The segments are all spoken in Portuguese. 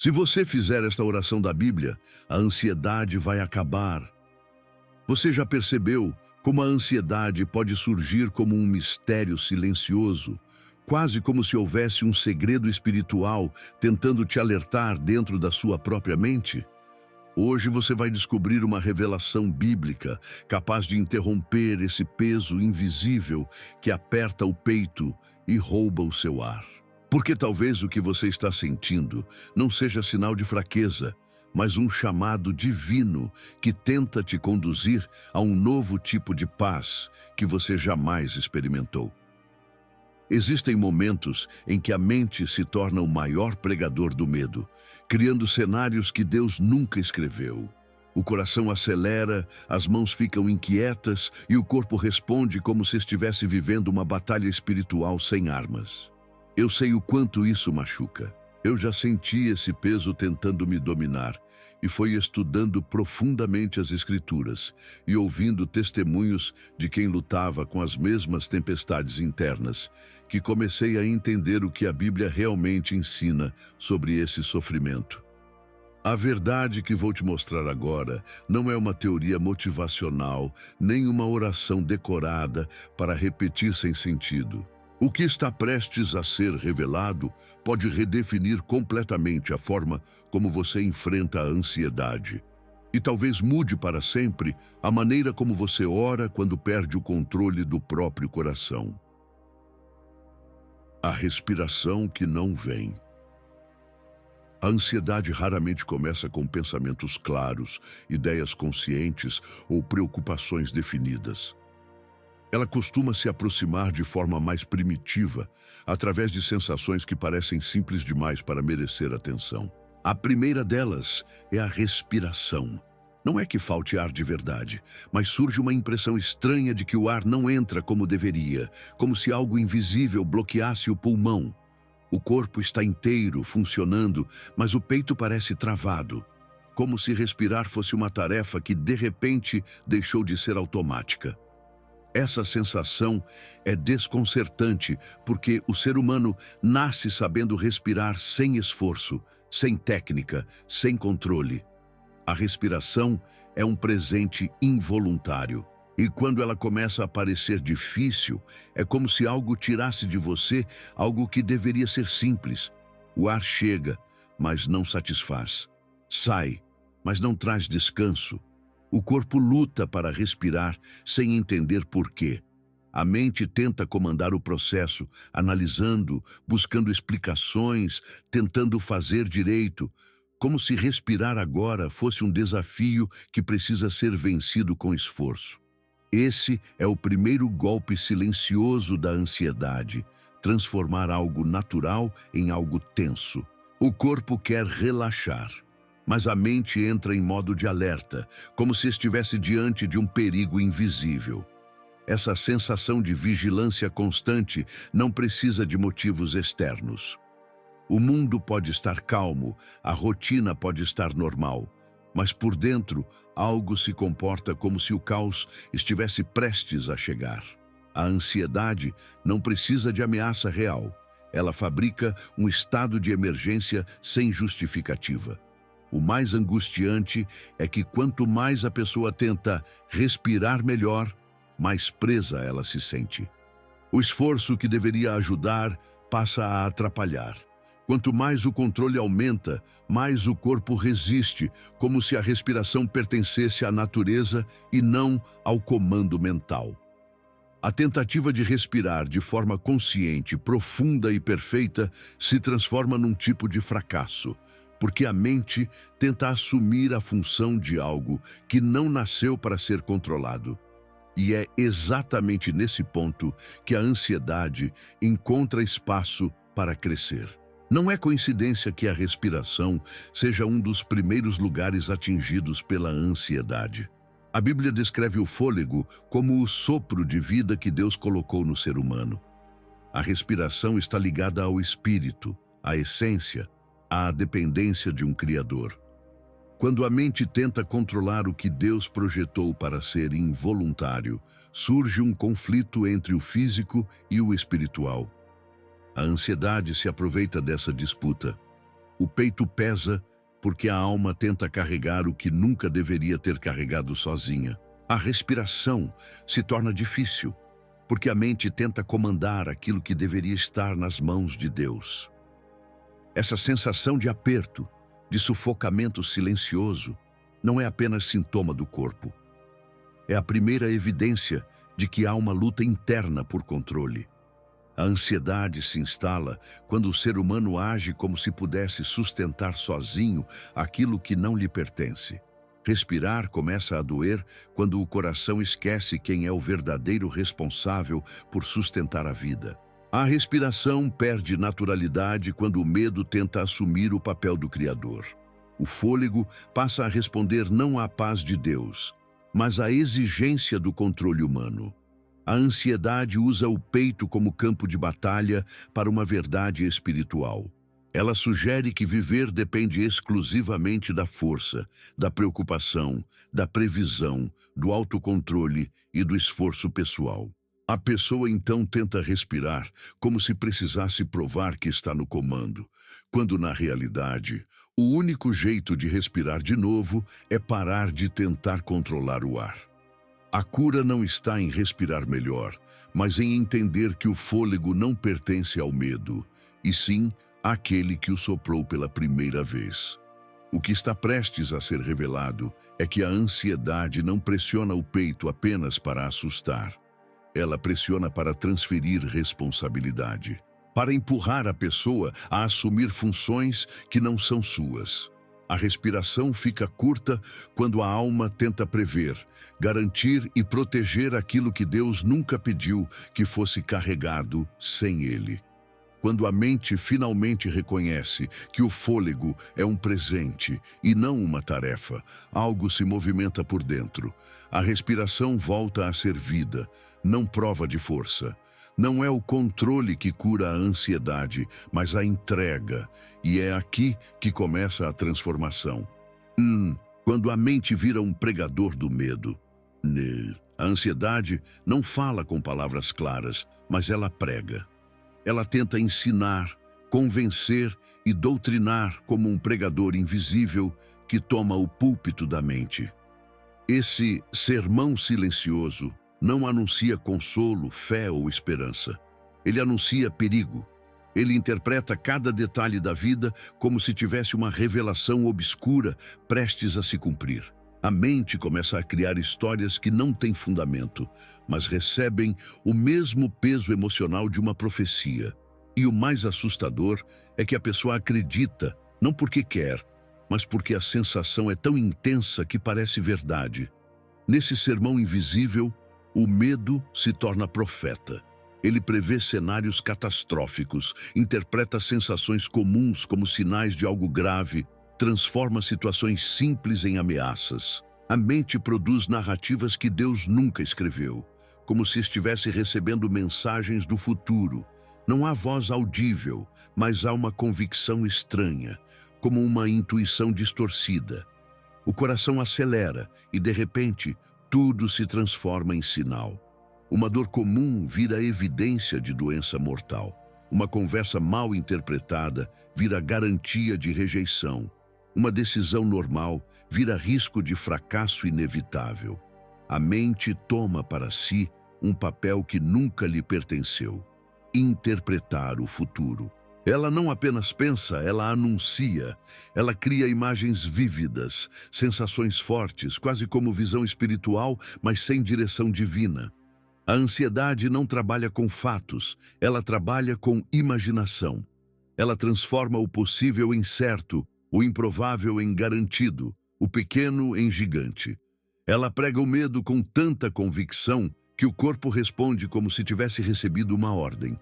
Se você fizer esta oração da Bíblia, a ansiedade vai acabar. Você já percebeu como a ansiedade pode surgir como um mistério silencioso, quase como se houvesse um segredo espiritual tentando te alertar dentro da sua própria mente? Hoje você vai descobrir uma revelação bíblica capaz de interromper esse peso invisível que aperta o peito e rouba o seu ar. Porque talvez o que você está sentindo não seja sinal de fraqueza, mas um chamado divino que tenta te conduzir a um novo tipo de paz que você jamais experimentou. Existem momentos em que a mente se torna o maior pregador do medo, criando cenários que Deus nunca escreveu. O coração acelera, as mãos ficam inquietas e o corpo responde como se estivesse vivendo uma batalha espiritual sem armas. Eu sei o quanto isso machuca. Eu já senti esse peso tentando me dominar, e foi estudando profundamente as Escrituras e ouvindo testemunhos de quem lutava com as mesmas tempestades internas, que comecei a entender o que a Bíblia realmente ensina sobre esse sofrimento. A verdade que vou te mostrar agora não é uma teoria motivacional, nem uma oração decorada para repetir sem sentido. O que está prestes a ser revelado pode redefinir completamente a forma como você enfrenta a ansiedade. E talvez mude para sempre a maneira como você ora quando perde o controle do próprio coração. A respiração que não vem. A ansiedade raramente começa com pensamentos claros, ideias conscientes ou preocupações definidas. Ela costuma se aproximar de forma mais primitiva, através de sensações que parecem simples demais para merecer atenção. A primeira delas é a respiração. Não é que falte ar de verdade, mas surge uma impressão estranha de que o ar não entra como deveria, como se algo invisível bloqueasse o pulmão. O corpo está inteiro, funcionando, mas o peito parece travado, como se respirar fosse uma tarefa que, de repente, deixou de ser automática. Essa sensação é desconcertante porque o ser humano nasce sabendo respirar sem esforço, sem técnica, sem controle. A respiração é um presente involuntário. E quando ela começa a parecer difícil, é como se algo tirasse de você algo que deveria ser simples. O ar chega, mas não satisfaz. Sai, mas não traz descanso. O corpo luta para respirar sem entender por quê. A mente tenta comandar o processo, analisando, buscando explicações, tentando fazer direito, como se respirar agora fosse um desafio que precisa ser vencido com esforço. Esse é o primeiro golpe silencioso da ansiedade, transformar algo natural em algo tenso. O corpo quer relaxar, mas a mente entra em modo de alerta, como se estivesse diante de um perigo invisível. Essa sensação de vigilância constante não precisa de motivos externos. O mundo pode estar calmo, a rotina pode estar normal, mas por dentro, algo se comporta como se o caos estivesse prestes a chegar. A ansiedade não precisa de ameaça real. Ela fabrica um estado de emergência sem justificativa. O mais angustiante é que quanto mais a pessoa tenta respirar melhor, mais presa ela se sente. O esforço que deveria ajudar passa a atrapalhar. Quanto mais o controle aumenta, mais o corpo resiste, como se a respiração pertencesse à natureza e não ao comando mental. A tentativa de respirar de forma consciente, profunda e perfeita se transforma num tipo de fracasso, porque a mente tenta assumir a função de algo que não nasceu para ser controlado. E é exatamente nesse ponto que a ansiedade encontra espaço para crescer. Não é coincidência que a respiração seja um dos primeiros lugares atingidos pela ansiedade. A Bíblia descreve o fôlego como o sopro de vida que Deus colocou no ser humano. A respiração está ligada ao espírito, à essência, à dependência de um Criador. Quando a mente tenta controlar o que Deus projetou para ser involuntário, surge um conflito entre o físico e o espiritual. A ansiedade se aproveita dessa disputa. O peito pesa porque a alma tenta carregar o que nunca deveria ter carregado sozinha. A respiração se torna difícil porque a mente tenta comandar aquilo que deveria estar nas mãos de Deus. Essa sensação de aperto, de sufocamento silencioso, não é apenas sintoma do corpo. É a primeira evidência de que há uma luta interna por controle. A ansiedade se instala quando o ser humano age como se pudesse sustentar sozinho aquilo que não lhe pertence. Respirar começa a doer quando o coração esquece quem é o verdadeiro responsável por sustentar a vida. A respiração perde naturalidade quando o medo tenta assumir o papel do Criador. O fôlego passa a responder não à paz de Deus, mas à exigência do controle humano. A ansiedade usa o peito como campo de batalha para uma verdade espiritual. Ela sugere que viver depende exclusivamente da força, da preocupação, da previsão, do autocontrole e do esforço pessoal. A pessoa então tenta respirar como se precisasse provar que está no comando, quando na realidade, o único jeito de respirar de novo é parar de tentar controlar o ar. A cura não está em respirar melhor, mas em entender que o fôlego não pertence ao medo, e sim àquele que o soprou pela primeira vez. O que está prestes a ser revelado é que a ansiedade não pressiona o peito apenas para assustar. Ela pressiona para transferir responsabilidade, para empurrar a pessoa a assumir funções que não são suas. A respiração fica curta quando a alma tenta prever, garantir e proteger aquilo que Deus nunca pediu que fosse carregado sem Ele. Quando a mente finalmente reconhece que o fôlego é um presente e não uma tarefa, algo se movimenta por dentro. A respiração volta a ser vida, não prova de força. Não é o controle que cura a ansiedade, mas a entrega. E é aqui que começa a transformação. Quando a mente vira um pregador do medo. A ansiedade não fala com palavras claras, mas ela prega. Ela tenta ensinar, convencer e doutrinar como um pregador invisível que toma o púlpito da mente. Esse sermão silencioso não anuncia consolo, fé ou esperança. Ele anuncia perigo. Ele interpreta cada detalhe da vida como se tivesse uma revelação obscura prestes a se cumprir. A mente começa a criar histórias que não têm fundamento, mas recebem o mesmo peso emocional de uma profecia. E o mais assustador é que a pessoa acredita, não porque quer, mas porque a sensação é tão intensa que parece verdade. Nesse sermão invisível, o medo se torna profeta. Ele prevê cenários catastróficos, interpreta sensações comuns como sinais de algo grave, transforma situações simples em ameaças. A mente produz narrativas que Deus nunca escreveu, como se estivesse recebendo mensagens do futuro. Não há voz audível, mas há uma convicção estranha, como uma intuição distorcida. O coração acelera e, de repente, tudo se transforma em sinal. Uma dor comum vira evidência de doença mortal. Uma conversa mal interpretada vira garantia de rejeição. Uma decisão normal vira risco de fracasso inevitável. A mente toma para si um papel que nunca lhe pertenceu: interpretar o futuro. Ela não apenas pensa, ela anuncia. Ela cria imagens vívidas, sensações fortes, quase como visão espiritual, mas sem direção divina. A ansiedade não trabalha com fatos, ela trabalha com imaginação. Ela transforma o possível em certo, o improvável em garantido, o pequeno em gigante. Ela prega o medo com tanta convicção que o corpo responde como se tivesse recebido uma ordem.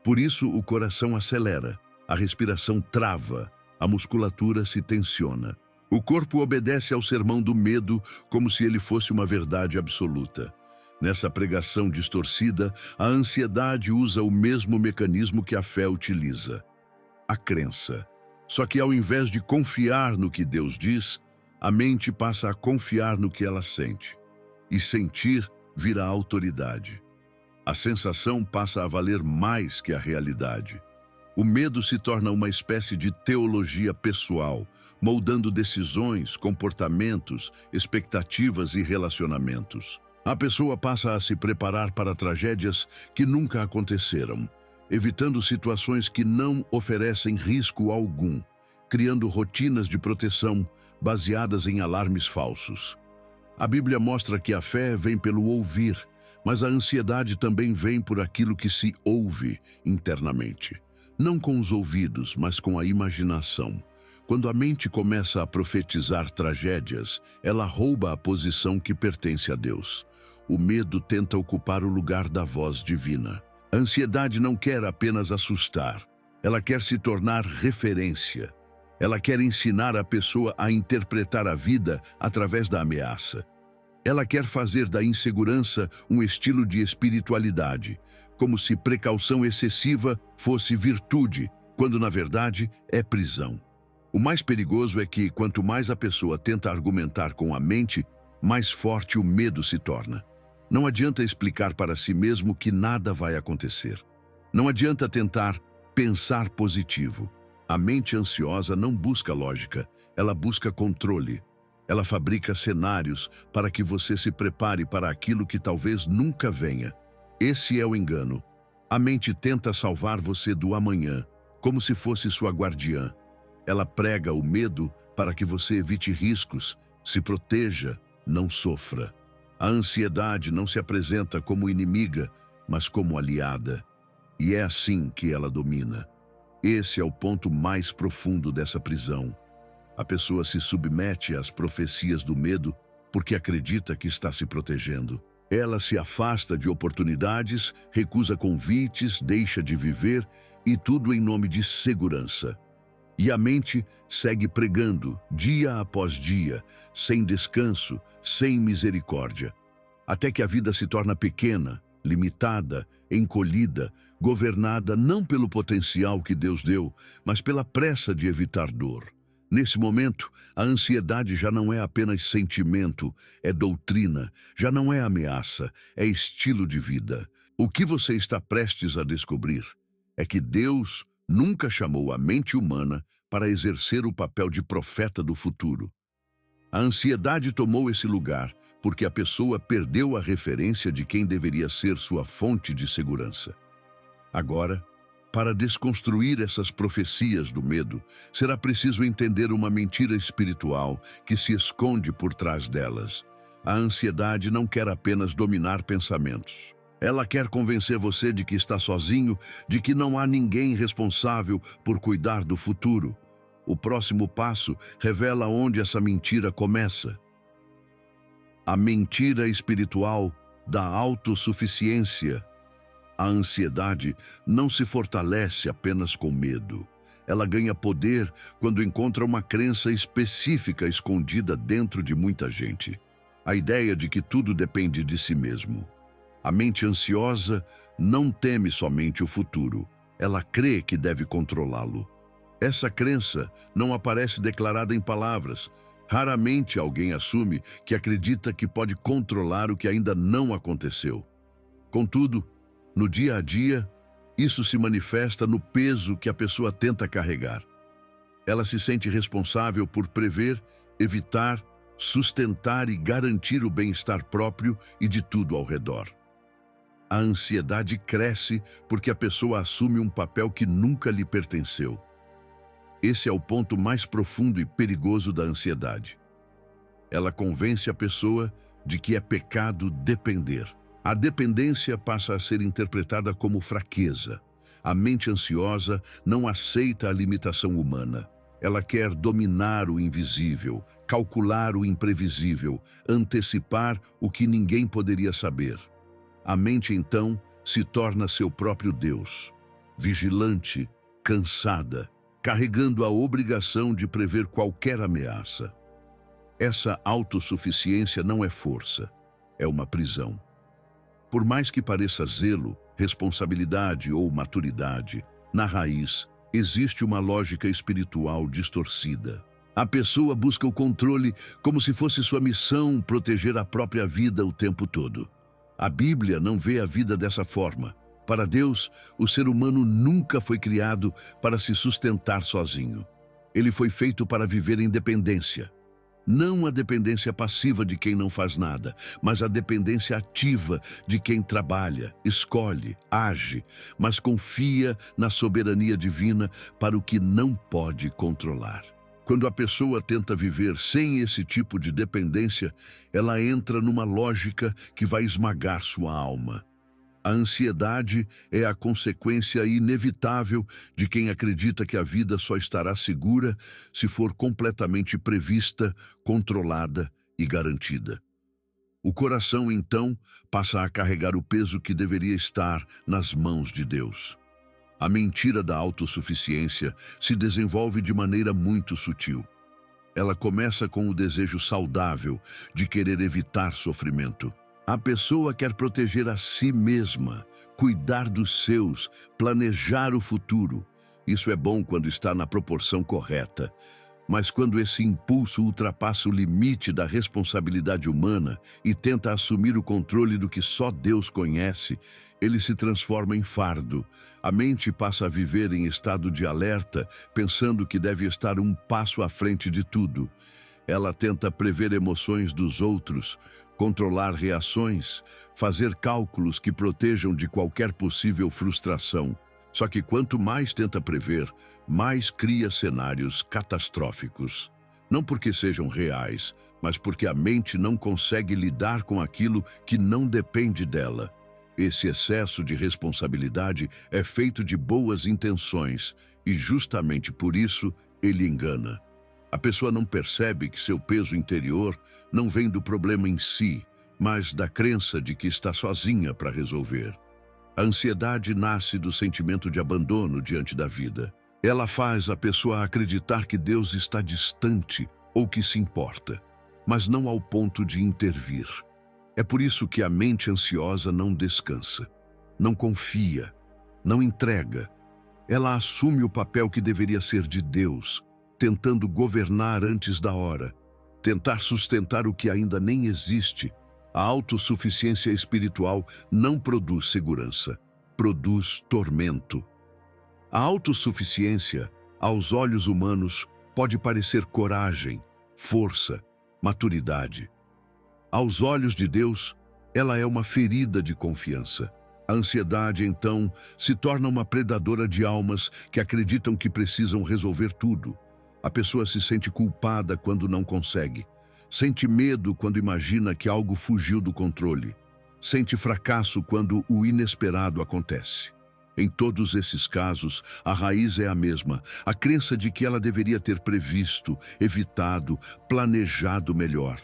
Por isso, o coração acelera, a respiração trava, a musculatura se tensiona. O corpo obedece ao sermão do medo como se ele fosse uma verdade absoluta. Nessa pregação distorcida, a ansiedade usa o mesmo mecanismo que a fé utiliza: a crença. Só que ao invés de confiar no que Deus diz, a mente passa a confiar no que ela sente. E sentir vira autoridade. A sensação passa a valer mais que a realidade. O medo se torna uma espécie de teologia pessoal, moldando decisões, comportamentos, expectativas e relacionamentos. A pessoa passa a se preparar para tragédias que nunca aconteceram, evitando situações que não oferecem risco algum, criando rotinas de proteção baseadas em alarmes falsos. A Bíblia mostra que a fé vem pelo ouvir, mas a ansiedade também vem por aquilo que se ouve internamente. Não com os ouvidos, mas com a imaginação. Quando a mente começa a profetizar tragédias, ela rouba a posição que pertence a Deus. O medo tenta ocupar o lugar da voz divina. A ansiedade não quer apenas assustar, ela quer se tornar referência. Ela quer ensinar a pessoa a interpretar a vida através da ameaça. Ela quer fazer da insegurança um estilo de espiritualidade, como se precaução excessiva fosse virtude, quando na verdade é prisão. O mais perigoso é que, quanto mais a pessoa tenta argumentar com a mente, mais forte o medo se torna. Não adianta explicar para si mesmo que nada vai acontecer. Não adianta tentar pensar positivo. A mente ansiosa não busca lógica, ela busca controle. Ela fabrica cenários para que você se prepare para aquilo que talvez nunca venha. Esse é o engano. A mente tenta salvar você do amanhã, como se fosse sua guardiã. Ela prega o medo para que você evite riscos, se proteja, não sofra. A ansiedade não se apresenta como inimiga, mas como aliada. E é assim que ela domina. Esse é o ponto mais profundo dessa prisão. A pessoa se submete às profecias do medo porque acredita que está se protegendo. Ela se afasta de oportunidades, recusa convites, deixa de viver e tudo em nome de segurança. E a mente segue pregando, dia após dia, sem descanso, sem misericórdia, até que a vida se torna pequena, limitada, encolhida, governada não pelo potencial que Deus deu, mas pela pressa de evitar dor. Nesse momento, a ansiedade já não é apenas sentimento, é doutrina, já não é ameaça, é estilo de vida. O que você está prestes a descobrir é que Deus nunca chamou a mente humana para exercer o papel de profeta do futuro. A ansiedade tomou esse lugar porque a pessoa perdeu a referência de quem deveria ser sua fonte de segurança. Agora, para desconstruir essas profecias do medo, será preciso entender uma mentira espiritual que se esconde por trás delas. A ansiedade não quer apenas dominar pensamentos. Ela quer convencer você de que está sozinho, de que não há ninguém responsável por cuidar do futuro. O próximo passo revela onde essa mentira começa. A mentira espiritual da autossuficiência. A ansiedade não se fortalece apenas com medo. Ela ganha poder quando encontra uma crença específica escondida dentro de muita gente. A ideia de que tudo depende de si mesmo. A mente ansiosa não teme somente o futuro. Ela crê que deve controlá-lo. Essa crença não aparece declarada em palavras. Raramente alguém assume que acredita que pode controlar o que ainda não aconteceu. Contudo, no dia a dia, isso se manifesta no peso que a pessoa tenta carregar. Ela se sente responsável por prever, evitar, sustentar e garantir o bem-estar próprio e de tudo ao redor. A ansiedade cresce porque a pessoa assume um papel que nunca lhe pertenceu. Esse é o ponto mais profundo e perigoso da ansiedade. Ela convence a pessoa de que é pecado depender. A dependência passa a ser interpretada como fraqueza. A mente ansiosa não aceita a limitação humana. Ela quer dominar o invisível, calcular o imprevisível, antecipar o que ninguém poderia saber. A mente, então, se torna seu próprio Deus, vigilante, cansada, carregando a obrigação de prever qualquer ameaça. Essa autossuficiência não é força, é uma prisão. Por mais que pareça zelo, responsabilidade ou maturidade, na raiz existe uma lógica espiritual distorcida. A pessoa busca o controle como se fosse sua missão proteger a própria vida o tempo todo. A Bíblia não vê a vida dessa forma. Para Deus, o ser humano nunca foi criado para se sustentar sozinho. Ele foi feito para viver em dependência. Não a dependência passiva de quem não faz nada, mas a dependência ativa de quem trabalha, escolhe, age, mas confia na soberania divina para o que não pode controlar. Quando a pessoa tenta viver sem esse tipo de dependência, ela entra numa lógica que vai esmagar sua alma. A ansiedade é a consequência inevitável de quem acredita que a vida só estará segura se for completamente prevista, controlada e garantida. O coração, então, passa a carregar o peso que deveria estar nas mãos de Deus. A mentira da autossuficiência se desenvolve de maneira muito sutil. Ela começa com o desejo saudável de querer evitar sofrimento. A pessoa quer proteger a si mesma, cuidar dos seus, planejar o futuro. Isso é bom quando está na proporção correta. Mas quando esse impulso ultrapassa o limite da responsabilidade humana e tenta assumir o controle do que só Deus conhece, ele se transforma em fardo. A mente passa a viver em estado de alerta, pensando que deve estar um passo à frente de tudo. Ela tenta prever emoções dos outros, controlar reações, fazer cálculos que protejam de qualquer possível frustração. Só que quanto mais tenta prever, mais cria cenários catastróficos. Não porque sejam reais, mas porque a mente não consegue lidar com aquilo que não depende dela. Esse excesso de responsabilidade é feito de boas intenções e justamente por isso ele engana. A pessoa não percebe que seu peso interior não vem do problema em si, mas da crença de que está sozinha para resolver. A ansiedade nasce do sentimento de abandono diante da vida. Ela faz a pessoa acreditar que Deus está distante ou que se importa, mas não ao ponto de intervir. É por isso que a mente ansiosa não descansa, não confia, não entrega. Ela assume o papel que deveria ser de Deus, tentando governar antes da hora, tentar sustentar o que ainda nem existe. A autossuficiência espiritual não produz segurança, produz tormento. A autossuficiência, aos olhos humanos, pode parecer coragem, força, maturidade. Aos olhos de Deus, ela é uma ferida de confiança. A ansiedade, então, se torna uma predadora de almas que acreditam que precisam resolver tudo. A pessoa se sente culpada quando não consegue. Sente medo quando imagina que algo fugiu do controle. Sente fracasso quando o inesperado acontece. Em todos esses casos, a raiz é a mesma, a crença de que ela deveria ter previsto, evitado, planejado melhor.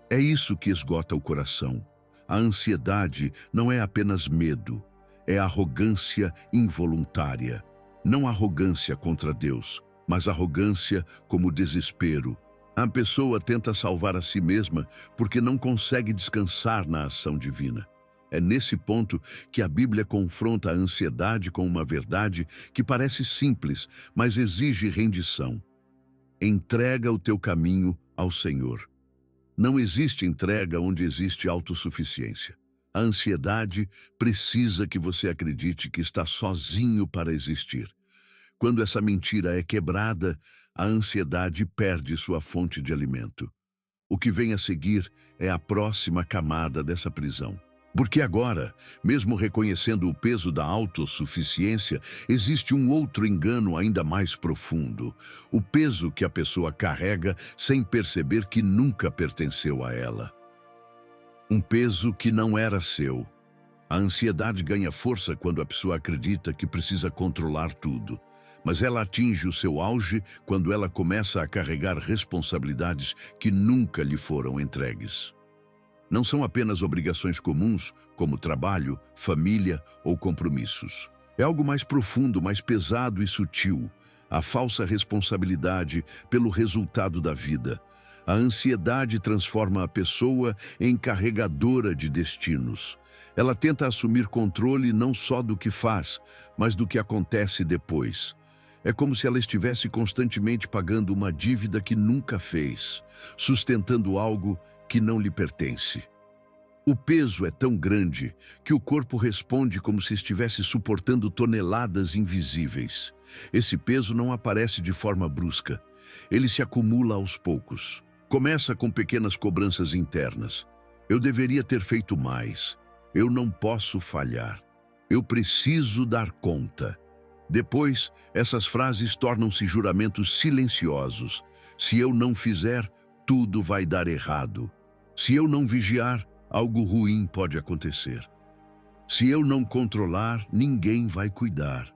É isso que esgota o coração. A ansiedade não é apenas medo, é arrogância involuntária. Não arrogância contra Deus, mas arrogância como desespero. A pessoa tenta salvar a si mesma porque não consegue descansar na ação divina. É nesse ponto que a Bíblia confronta a ansiedade com uma verdade que parece simples, mas exige rendição. Entrega o teu caminho ao Senhor. Não existe entrega onde existe autossuficiência. A ansiedade precisa que você acredite que está sozinho para existir. Quando essa mentira é quebrada, a ansiedade perde sua fonte de alimento. O que vem a seguir é a próxima camada dessa prisão. Porque agora, mesmo reconhecendo o peso da autossuficiência, existe um outro engano ainda mais profundo. O peso que a pessoa carrega sem perceber que nunca pertenceu a ela. Um peso que não era seu. A ansiedade ganha força quando a pessoa acredita que precisa controlar tudo. Mas ela atinge o seu auge quando ela começa a carregar responsabilidades que nunca lhe foram entregues. Não são apenas obrigações comuns, como trabalho, família ou compromissos. É algo mais profundo, mais pesado e sutil. A falsa responsabilidade pelo resultado da vida. A ansiedade transforma a pessoa em carregadora de destinos. Ela tenta assumir controle não só do que faz, mas do que acontece depois. É como se ela estivesse constantemente pagando uma dívida que nunca fez, sustentando algo que não lhe pertence. O peso é tão grande que o corpo responde como se estivesse suportando toneladas invisíveis. Esse peso não aparece de forma brusca. Ele se acumula aos poucos. Começa com pequenas cobranças internas. Eu deveria ter feito mais. Eu não posso falhar. Eu preciso dar conta. Depois, essas frases tornam-se juramentos silenciosos. Se eu não fizer, tudo vai dar errado. Se eu não vigiar, algo ruim pode acontecer. Se eu não controlar, ninguém vai cuidar.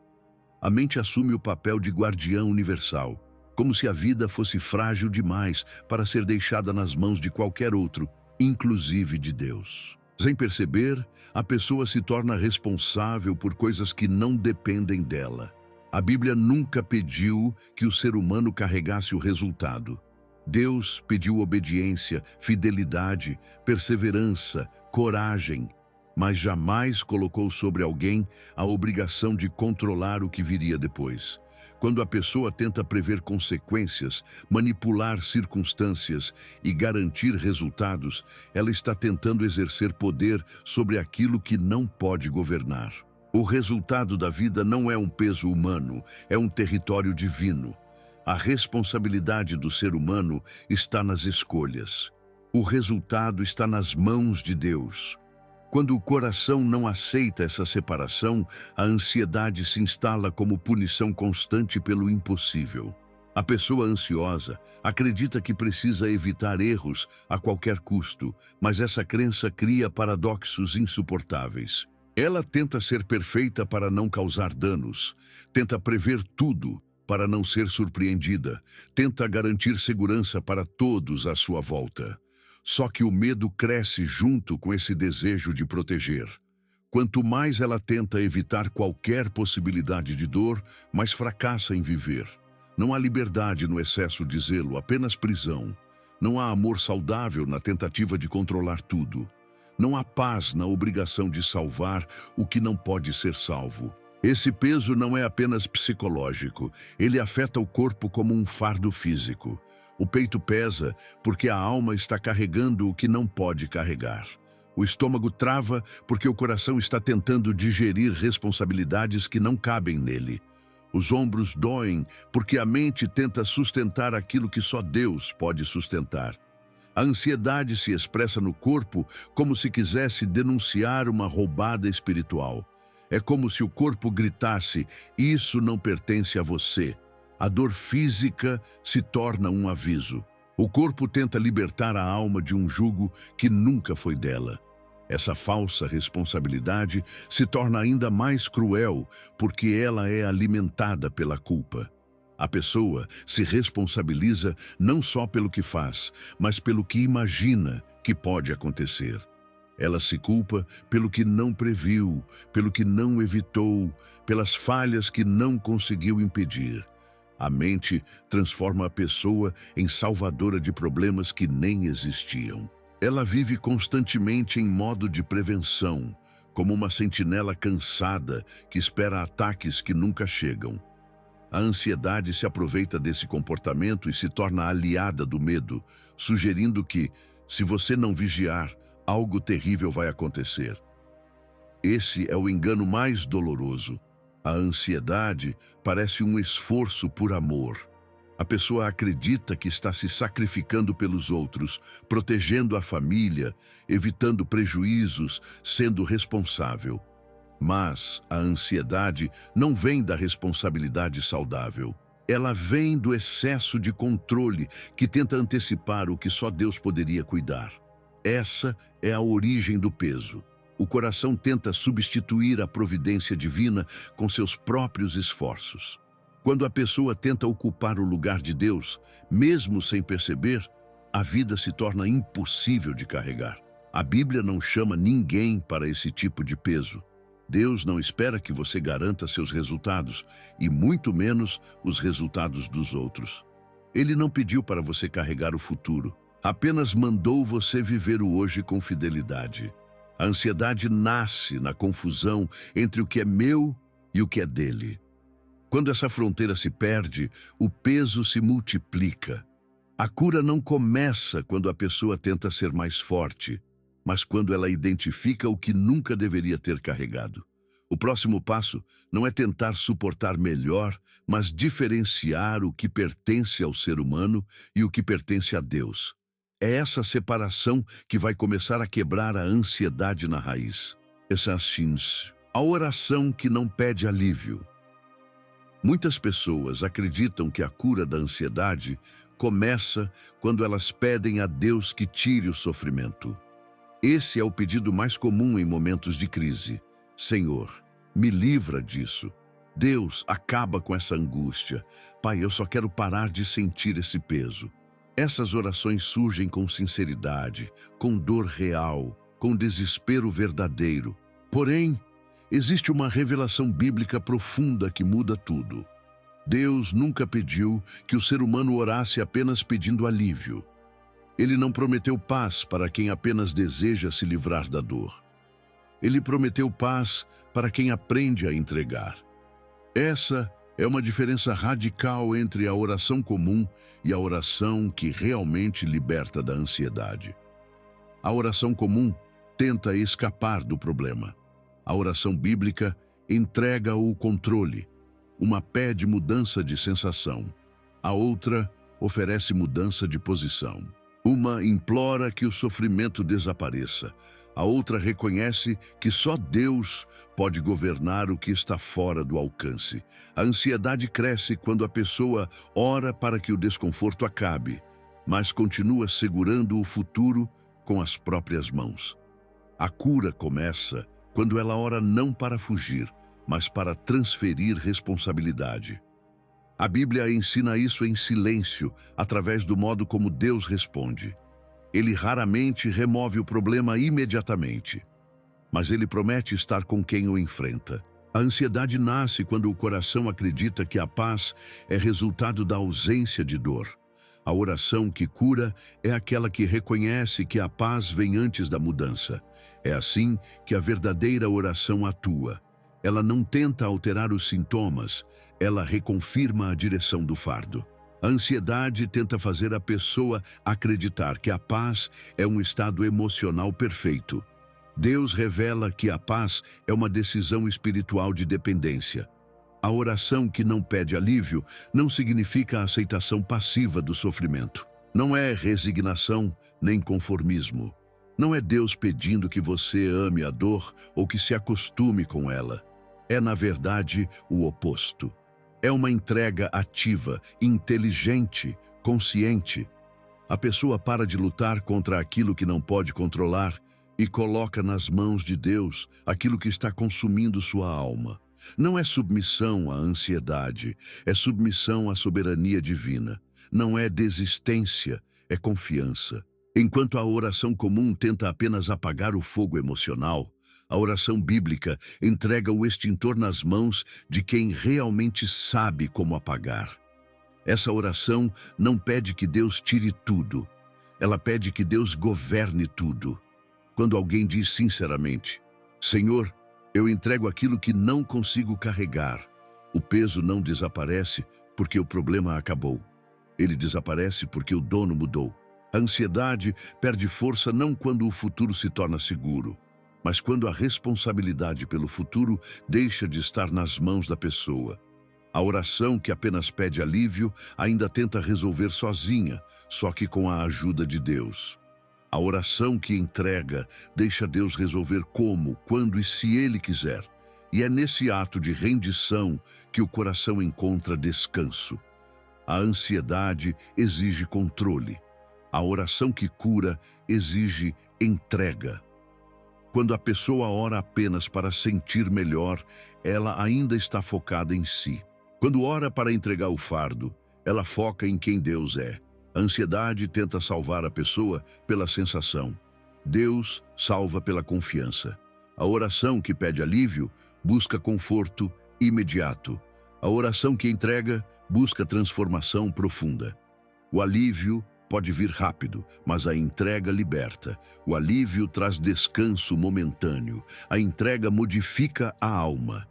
A mente assume o papel de guardiã universal, como se a vida fosse frágil demais para ser deixada nas mãos de qualquer outro, inclusive de Deus. Sem perceber, a pessoa se torna responsável por coisas que não dependem dela. A Bíblia nunca pediu que o ser humano carregasse o resultado. Deus pediu obediência, fidelidade, perseverança, coragem, mas jamais colocou sobre alguém a obrigação de controlar o que viria depois. Quando a pessoa tenta prever consequências, manipular circunstâncias e garantir resultados, ela está tentando exercer poder sobre aquilo que não pode governar. O resultado da vida não é um peso humano, é um território divino. A responsabilidade do ser humano está nas escolhas. O resultado está nas mãos de Deus. Quando o coração não aceita essa separação, a ansiedade se instala como punição constante pelo impossível. A pessoa ansiosa acredita que precisa evitar erros a qualquer custo, mas essa crença cria paradoxos insuportáveis. Ela tenta ser perfeita para não causar danos, tenta prever tudo para não ser surpreendida, tenta garantir segurança para todos à sua volta. Só que o medo cresce junto com esse desejo de proteger. Quanto mais ela tenta evitar qualquer possibilidade de dor, mais fracassa em viver. Não há liberdade no excesso de zelo, apenas prisão. Não há amor saudável na tentativa de controlar tudo. Não há paz na obrigação de salvar o que não pode ser salvo. Esse peso não é apenas psicológico, ele afeta o corpo como um fardo físico. O peito pesa porque a alma está carregando o que não pode carregar. O estômago trava porque o coração está tentando digerir responsabilidades que não cabem nele. Os ombros doem porque a mente tenta sustentar aquilo que só Deus pode sustentar. A ansiedade se expressa no corpo como se quisesse denunciar uma roubada espiritual. É como se o corpo gritasse: isso não pertence a você. A dor física se torna um aviso. O corpo tenta libertar a alma de um jugo que nunca foi dela. Essa falsa responsabilidade se torna ainda mais cruel porque ela é alimentada pela culpa. A pessoa se responsabiliza não só pelo que faz, mas pelo que imagina que pode acontecer. Ela se culpa pelo que não previu, pelo que não evitou, pelas falhas que não conseguiu impedir. A mente transforma a pessoa em salvadora de problemas que nem existiam. Ela vive constantemente em modo de prevenção, como uma sentinela cansada que espera ataques que nunca chegam. A ansiedade se aproveita desse comportamento e se torna aliada do medo, sugerindo que, se você não vigiar, algo terrível vai acontecer. Esse é o engano mais doloroso. A ansiedade parece um esforço por amor. A pessoa acredita que está se sacrificando pelos outros, protegendo a família, evitando prejuízos, sendo responsável. Mas a ansiedade não vem da responsabilidade saudável. Ela vem do excesso de controle que tenta antecipar o que só Deus poderia cuidar. Essa é a origem do peso. O coração tenta substituir a providência divina com seus próprios esforços. Quando a pessoa tenta ocupar o lugar de Deus, mesmo sem perceber, a vida se torna impossível de carregar. A Bíblia não chama ninguém para esse tipo de peso. Deus não espera que você garanta seus resultados, e muito menos os resultados dos outros. Ele não pediu para você carregar o futuro. Apenas mandou você viver o hoje com fidelidade. A ansiedade nasce na confusão entre o que é meu e o que é dele. Quando essa fronteira se perde, o peso se multiplica. A cura não começa quando a pessoa tenta ser mais forte. mas quando ela identifica o que nunca deveria ter carregado. O próximo passo não é tentar suportar melhor, mas diferenciar o que pertence ao ser humano e o que pertence a Deus. É essa separação que vai começar a quebrar a ansiedade na raiz. A oração que não pede alívio. Muitas pessoas acreditam que a cura da ansiedade começa quando elas pedem a Deus que tire o sofrimento. Esse é o pedido mais comum em momentos de crise. Senhor, me livra disso. Deus, acaba com essa angústia. Pai, eu só quero parar de sentir esse peso. Essas orações surgem com sinceridade, com dor real, com desespero verdadeiro. Porém, existe uma revelação bíblica profunda que muda tudo. Deus nunca pediu que o ser humano orasse apenas pedindo alívio. Ele não prometeu paz para quem apenas deseja se livrar da dor. Ele prometeu paz para quem aprende a entregar. Essa é uma diferença radical entre a oração comum e a oração que realmente liberta da ansiedade. A oração comum tenta escapar do problema. A oração bíblica entrega o controle. Uma pede mudança de sensação. A outra oferece mudança de posição. Uma implora que o sofrimento desapareça. A outra reconhece que só Deus pode governar o que está fora do alcance. A ansiedade cresce quando a pessoa ora para que o desconforto acabe, mas continua segurando o futuro com as próprias mãos. A cura começa quando ela ora não para fugir, mas para transferir responsabilidade. A Bíblia ensina isso em silêncio, através do modo como Deus responde. Ele raramente remove o problema imediatamente, mas ele promete estar com quem o enfrenta. A ansiedade nasce quando o coração acredita que a paz é resultado da ausência de dor. A oração que cura é aquela que reconhece que a paz vem antes da mudança. É assim que a verdadeira oração atua. Ela não tenta alterar os sintomas, ela reconfirma a direção do fardo. A ansiedade tenta fazer a pessoa acreditar que a paz é um estado emocional perfeito. Deus revela que a paz é uma decisão espiritual de dependência. A oração que não pede alívio não significa a aceitação passiva do sofrimento. Não é resignação nem conformismo. Não é Deus pedindo que você ame a dor ou que se acostume com ela. É, na verdade, o oposto. É uma entrega ativa, inteligente, consciente. A pessoa para de lutar contra aquilo que não pode controlar e coloca nas mãos de Deus aquilo que está consumindo sua alma. Não é submissão à ansiedade, é submissão à soberania divina. Não é desistência, é confiança. Enquanto a oração comum tenta apenas apagar o fogo emocional, a oração bíblica entrega o extintor nas mãos de quem realmente sabe como apagar. Essa oração não pede que Deus tire tudo. Ela pede que Deus governe tudo. Quando alguém diz sinceramente, Senhor, eu entrego aquilo que não consigo carregar, o peso não desaparece porque o problema acabou. Ele desaparece porque o dono mudou. A ansiedade perde força não quando o futuro se torna seguro, mas quando a responsabilidade pelo futuro deixa de estar nas mãos da pessoa. A oração que apenas pede alívio ainda tenta resolver sozinha, só que com a ajuda de Deus. A oração que entrega deixa Deus resolver como, quando e se Ele quiser. E é nesse ato de rendição que o coração encontra descanso. A ansiedade exige controle. A oração que cura exige entrega. Quando a pessoa ora apenas para sentir melhor, ela ainda está focada em si. Quando ora para entregar o fardo, ela foca em quem Deus é. A ansiedade tenta salvar a pessoa pela sensação. Deus salva pela confiança. A oração que pede alívio busca conforto imediato. A oração que entrega busca transformação profunda. O alívio pode vir rápido, mas a entrega liberta. O alívio traz descanso momentâneo. A entrega modifica a alma.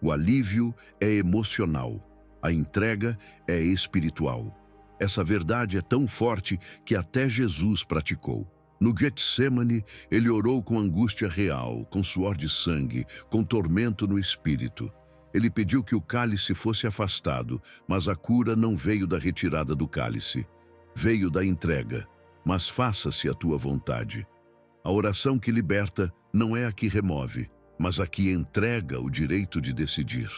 O alívio é emocional. A entrega é espiritual. Essa verdade é tão forte que até Jesus praticou. No Getsêmani, ele orou com angústia real, com suor de sangue, com tormento no espírito. Ele pediu que o cálice fosse afastado, mas a cura não veio da retirada do cálice. Veio da entrega. Mas faça-se a tua vontade. A oração que liberta não é a que remove, mas a que entrega o direito de decidir.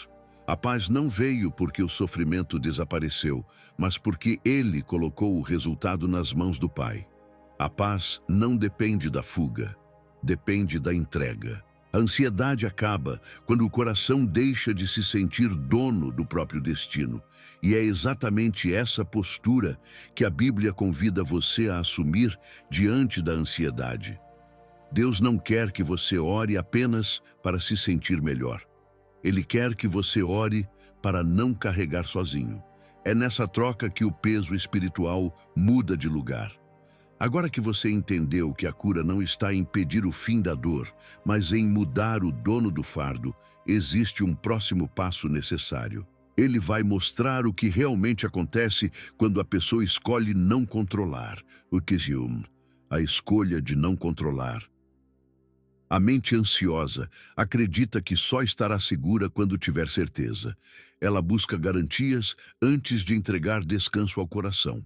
A paz não veio porque o sofrimento desapareceu, mas porque ele colocou o resultado nas mãos do Pai. A paz não depende da fuga, depende da entrega. A ansiedade acaba quando o coração deixa de se sentir dono do próprio destino. E é exatamente essa postura que a Bíblia convida você a assumir diante da ansiedade. Deus não quer que você ore apenas para se sentir melhor. Ele quer que você ore para não carregar sozinho. É nessa troca que o peso espiritual muda de lugar. Agora que você entendeu que a cura não está em impedir o fim da dor, mas em mudar o dono do fardo, existe um próximo passo necessário. Ele vai mostrar o que realmente acontece quando a pessoa escolhe não controlar, o Kisyum, a escolha de não controlar. A mente ansiosa acredita que só estará segura quando tiver certeza. Ela busca garantias antes de entregar descanso ao coração.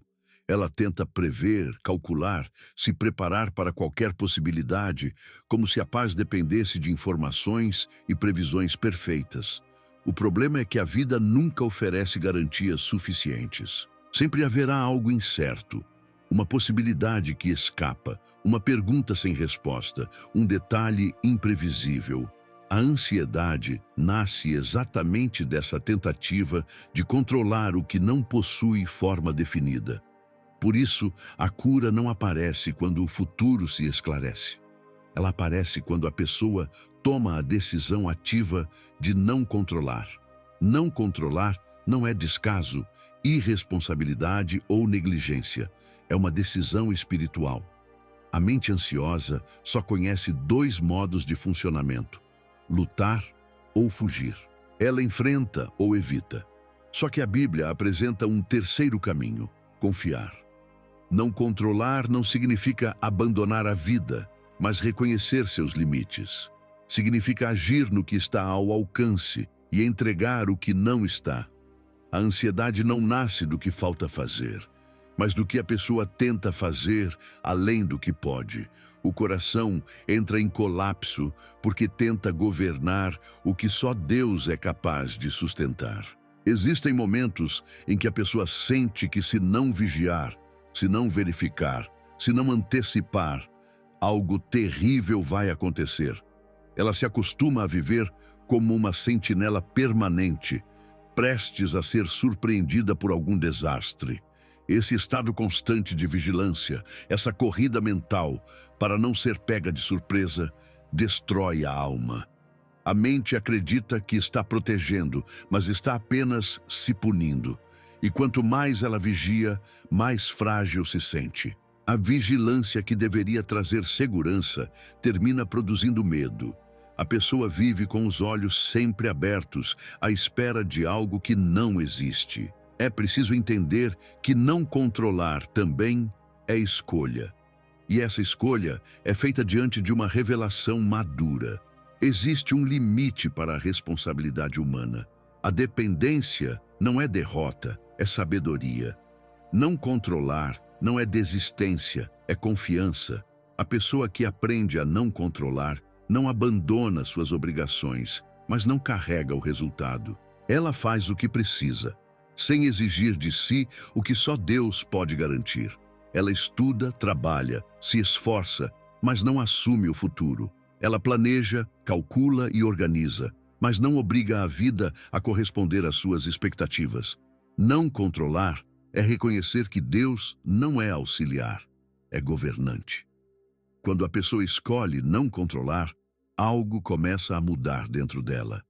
Ela tenta prever, calcular, se preparar para qualquer possibilidade, como se a paz dependesse de informações e previsões perfeitas. O problema é que a vida nunca oferece garantias suficientes. Sempre haverá algo incerto, uma possibilidade que escapa, uma pergunta sem resposta, um detalhe imprevisível. A ansiedade nasce exatamente dessa tentativa de controlar o que não possui forma definida. Por isso, a cura não aparece quando o futuro se esclarece. Ela aparece quando a pessoa toma a decisão ativa de não controlar. Não controlar não é descaso, irresponsabilidade ou negligência. É uma decisão espiritual. A mente ansiosa só conhece dois modos de funcionamento: lutar ou fugir. Ela enfrenta ou evita. Só que a Bíblia apresenta um terceiro caminho: confiar. Não controlar não significa abandonar a vida, mas reconhecer seus limites. Significa agir no que está ao alcance e entregar o que não está. A ansiedade não nasce do que falta fazer, mas do que a pessoa tenta fazer além do que pode. O coração entra em colapso porque tenta governar o que só Deus é capaz de sustentar. Existem momentos em que a pessoa sente que, se não vigiar, se não verificar, se não antecipar, algo terrível vai acontecer. Ela se acostuma a viver como uma sentinela permanente, prestes a ser surpreendida por algum desastre. Esse estado constante de vigilância, essa corrida mental para não ser pega de surpresa, destrói a alma. A mente acredita que está protegendo, mas está apenas se punindo. E quanto mais ela vigia, mais frágil se sente. A vigilância que deveria trazer segurança termina produzindo medo. A pessoa vive com os olhos sempre abertos, à espera de algo que não existe. É preciso entender que não controlar também é escolha. E essa escolha é feita diante de uma revelação madura. Existe um limite para a responsabilidade humana. A dependência não é derrota, é sabedoria. Não controlar não é desistência, é confiança. A pessoa que aprende a não controlar não abandona suas obrigações, mas não carrega o resultado. Ela faz o que precisa, sem exigir de si o que só Deus pode garantir. Ela estuda, trabalha, se esforça, mas não assume o futuro. Ela planeja, calcula e organiza, mas não obriga a vida a corresponder às suas expectativas. Não controlar é reconhecer que Deus não é auxiliar, é governante. Quando a pessoa escolhe não controlar, algo começa a mudar dentro dela.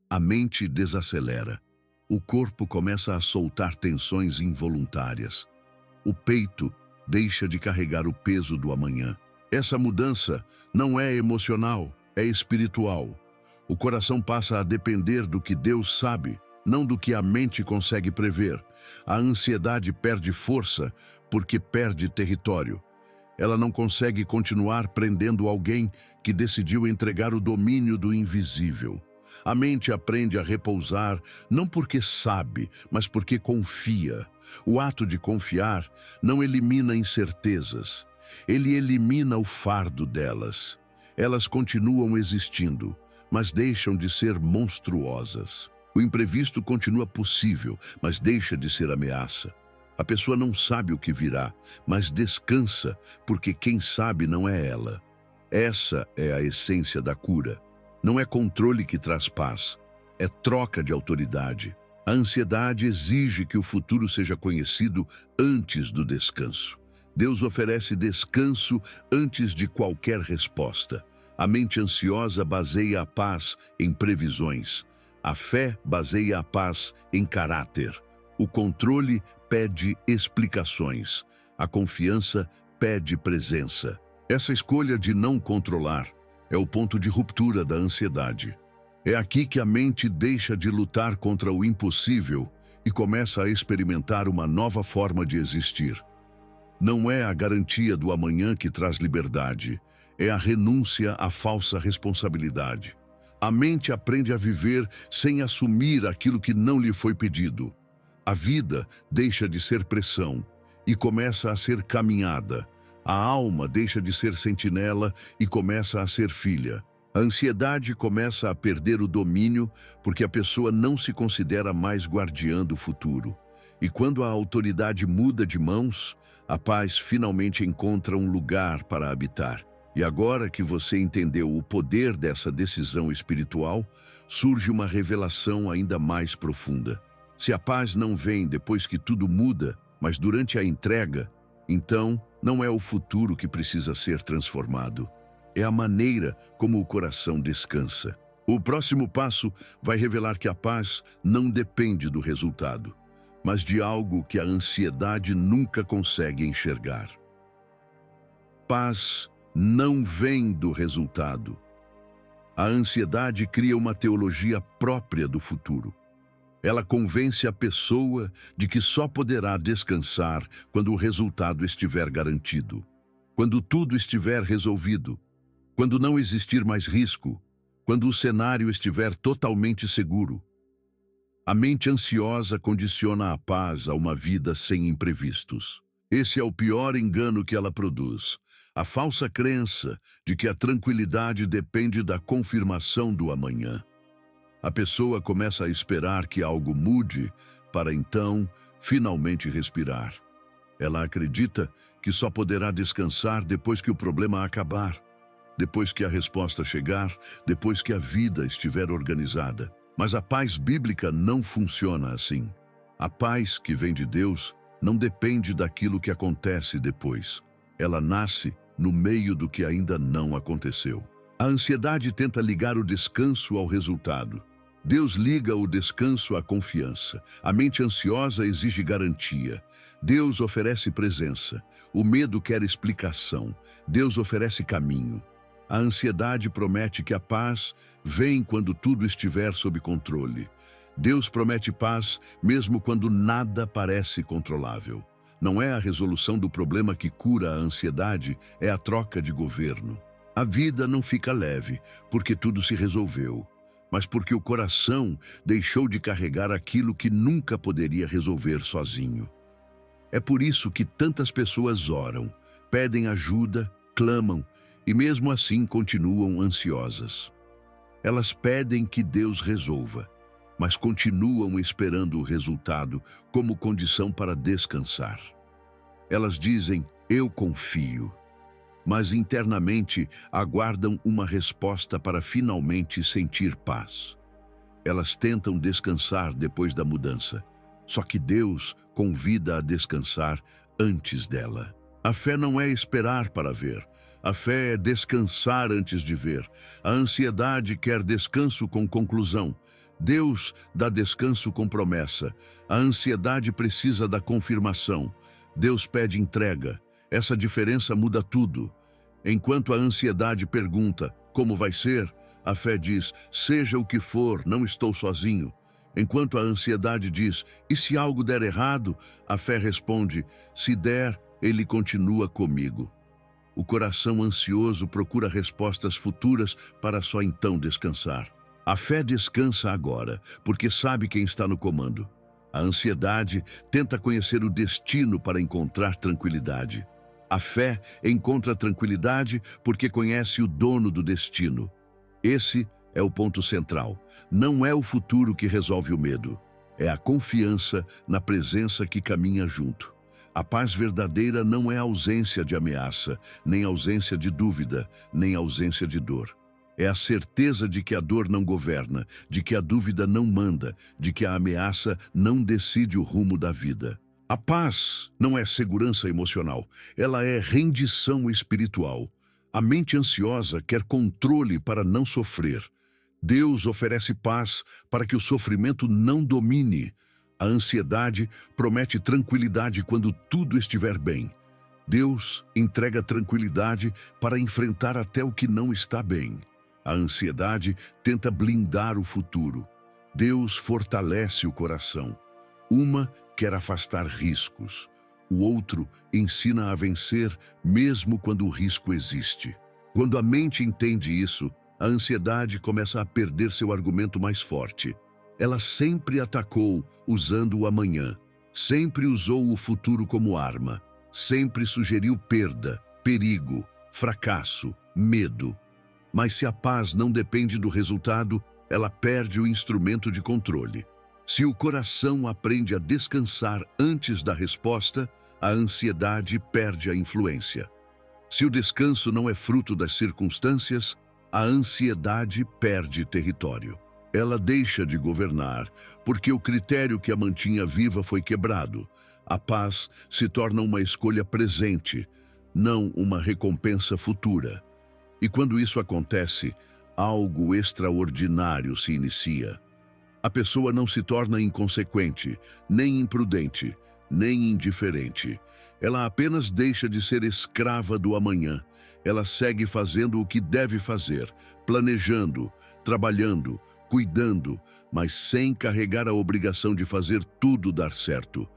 A mente desacelera. O corpo começa a soltar tensões involuntárias. O peito deixa de carregar o peso do amanhã. Essa mudança não é emocional, é espiritual. O coração passa a depender do que Deus sabe, não do que a mente consegue prever. A ansiedade perde força porque perde território. Ela não consegue continuar prendendo alguém que decidiu entregar o domínio do invisível. A mente aprende a repousar não porque sabe, mas porque confia. O ato de confiar não elimina incertezas. Ele elimina o fardo delas. Elas continuam existindo, mas deixam de ser monstruosas. O imprevisto continua possível, mas deixa de ser ameaça. A pessoa não sabe o que virá, mas descansa, porque quem sabe não é ela. Essa é a essência da cura. Não é controle que traz paz, é troca de autoridade. A ansiedade exige que o futuro seja conhecido antes do descanso. Deus oferece descanso antes de qualquer resposta. A mente ansiosa baseia a paz em previsões. A fé baseia a paz em caráter. O controle pede explicações. A confiança pede presença. Essa escolha de não controlar é o ponto de ruptura da ansiedade. É aqui que a mente deixa de lutar contra o impossível e começa a experimentar uma nova forma de existir. Não é a garantia do amanhã que traz liberdade, é a renúncia à falsa responsabilidade. A mente aprende a viver sem assumir aquilo que não lhe foi pedido. A vida deixa de ser pressão e começa a ser caminhada. A alma deixa de ser sentinela e começa a ser filha. A ansiedade começa a perder o domínio porque a pessoa não se considera mais guardiã do futuro. E quando a autoridade muda de mãos, a paz finalmente encontra um lugar para habitar. E agora que você entendeu o poder dessa decisão espiritual, surge uma revelação ainda mais profunda. Se a paz não vem depois que tudo muda, mas durante a entrega, então não é o futuro que precisa ser transformado. É a maneira como o coração descansa. O próximo passo vai revelar que a paz não depende do resultado, mas de algo que a ansiedade nunca consegue enxergar. Paz não vem do resultado. A ansiedade cria uma teologia própria do futuro. Ela convence a pessoa de que só poderá descansar quando o resultado estiver garantido, quando tudo estiver resolvido, quando não existir mais risco, quando o cenário estiver totalmente seguro. A mente ansiosa condiciona a paz a uma vida sem imprevistos. Esse é o pior engano que ela produz. A falsa crença de que a tranquilidade depende da confirmação do amanhã. A pessoa começa a esperar que algo mude para então finalmente respirar. Ela acredita que só poderá descansar depois que o problema acabar, depois que a resposta chegar, depois que a vida estiver organizada. Mas a paz bíblica não funciona assim. A paz que vem de Deus não depende daquilo que acontece depois. Ela nasce no meio do que ainda não aconteceu. A ansiedade tenta ligar o descanso ao resultado. Deus liga o descanso à confiança. A mente ansiosa exige garantia. Deus oferece presença. O medo quer explicação. Deus oferece caminho. A ansiedade promete que a paz vem quando tudo estiver sob controle. Deus promete paz mesmo quando nada parece controlável. Não é a resolução do problema que cura a ansiedade, é a troca de governo. A vida não fica leve porque tudo se resolveu, mas porque o coração deixou de carregar aquilo que nunca poderia resolver sozinho. É por isso que tantas pessoas oram, pedem ajuda, clamam e mesmo assim continuam ansiosas. Elas pedem que Deus resolva, mas continuam esperando o resultado como condição para descansar. Elas dizem, eu confio, mas internamente aguardam uma resposta para finalmente sentir paz. Elas tentam descansar depois da mudança, só que Deus convida a descansar antes dela. A fé não é esperar para ver, a fé é descansar antes de ver. A ansiedade quer descanso com conclusão. Deus dá descanso com promessa. A ansiedade precisa da confirmação. Deus pede entrega. Essa diferença muda tudo. Enquanto a ansiedade pergunta, como vai ser? A fé diz, seja o que for, não estou sozinho. Enquanto a ansiedade diz, e se algo der errado? A fé responde, se der, Ele continua comigo. O coração ansioso procura respostas futuras para só então descansar. A fé descansa agora, porque sabe quem está no comando. A ansiedade tenta conhecer o destino para encontrar tranquilidade. A fé encontra tranquilidade porque conhece o dono do destino. Esse é o ponto central. Não é o futuro que resolve o medo. É a confiança na presença que caminha junto. A paz verdadeira não é ausência de ameaça, nem ausência de dúvida, nem ausência de dor. É a certeza de que a dor não governa, de que a dúvida não manda, de que a ameaça não decide o rumo da vida. A paz não é segurança emocional, ela é rendição espiritual. A mente ansiosa quer controle para não sofrer. Deus oferece paz para que o sofrimento não domine. A ansiedade promete tranquilidade quando tudo estiver bem. Deus entrega tranquilidade para enfrentar até o que não está bem. A ansiedade tenta blindar o futuro. Deus fortalece o coração. Uma quer afastar riscos. O outro ensina a vencer mesmo quando o risco existe. Quando a mente entende isso, a ansiedade começa a perder seu argumento mais forte. Ela sempre atacou usando o amanhã, sempre usou o futuro como arma, sempre sugeriu perda, perigo, fracasso, medo. Mas se a paz não depende do resultado, ela perde o instrumento de controle. Se o coração aprende a descansar antes da resposta, a ansiedade perde a influência. Se o descanso não é fruto das circunstâncias, a ansiedade perde território. Ela deixa de governar, porque o critério que a mantinha viva foi quebrado. A paz se torna uma escolha presente, não uma recompensa futura. E quando isso acontece, algo extraordinário se inicia. A pessoa não se torna inconsequente, nem imprudente, nem indiferente. Ela apenas deixa de ser escrava do amanhã. Ela segue fazendo o que deve fazer, planejando, trabalhando, cuidando, mas sem carregar a obrigação de fazer tudo dar certo.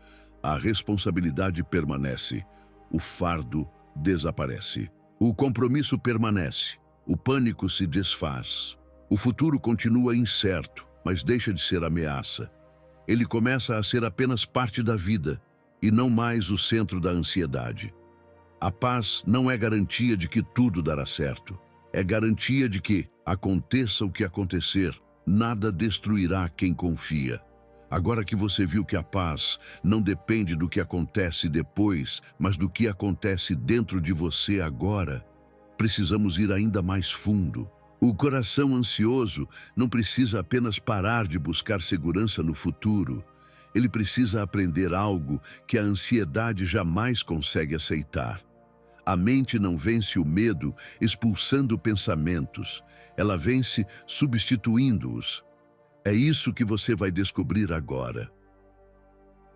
A responsabilidade permanece, o fardo desaparece. O compromisso permanece, o pânico se desfaz. O futuro continua incerto, mas deixa de ser ameaça. Ele começa a ser apenas parte da vida e não mais o centro da ansiedade. A paz não é garantia de que tudo dará certo. É garantia de que, aconteça o que acontecer, nada destruirá quem confia. Agora que você viu que a paz não depende do que acontece depois, mas do que acontece dentro de você agora, precisamos ir ainda mais fundo. O coração ansioso não precisa apenas parar de buscar segurança no futuro. Ele precisa aprender algo que a ansiedade jamais consegue aceitar. A mente não vence o medo expulsando pensamentos. Ela vence substituindo-os. É isso que você vai descobrir agora.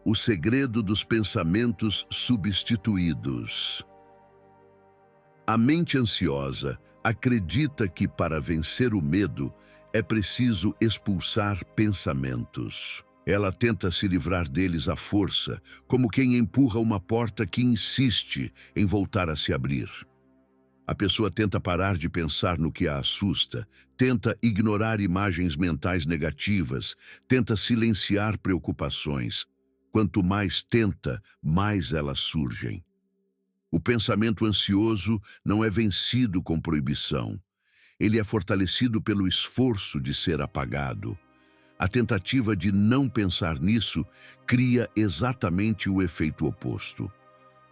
O segredo dos pensamentos substituídos. A mente ansiosa acredita que para vencer o medo é preciso expulsar pensamentos. Ela tenta se livrar deles à força, como quem empurra uma porta que insiste em voltar a se abrir. A pessoa tenta parar de pensar no que a assusta, tenta ignorar imagens mentais negativas, tenta silenciar preocupações. Quanto mais tenta, mais elas surgem. O pensamento ansioso não é vencido com proibição. Ele é fortalecido pelo esforço de ser apagado. A tentativa de não pensar nisso cria exatamente o efeito oposto.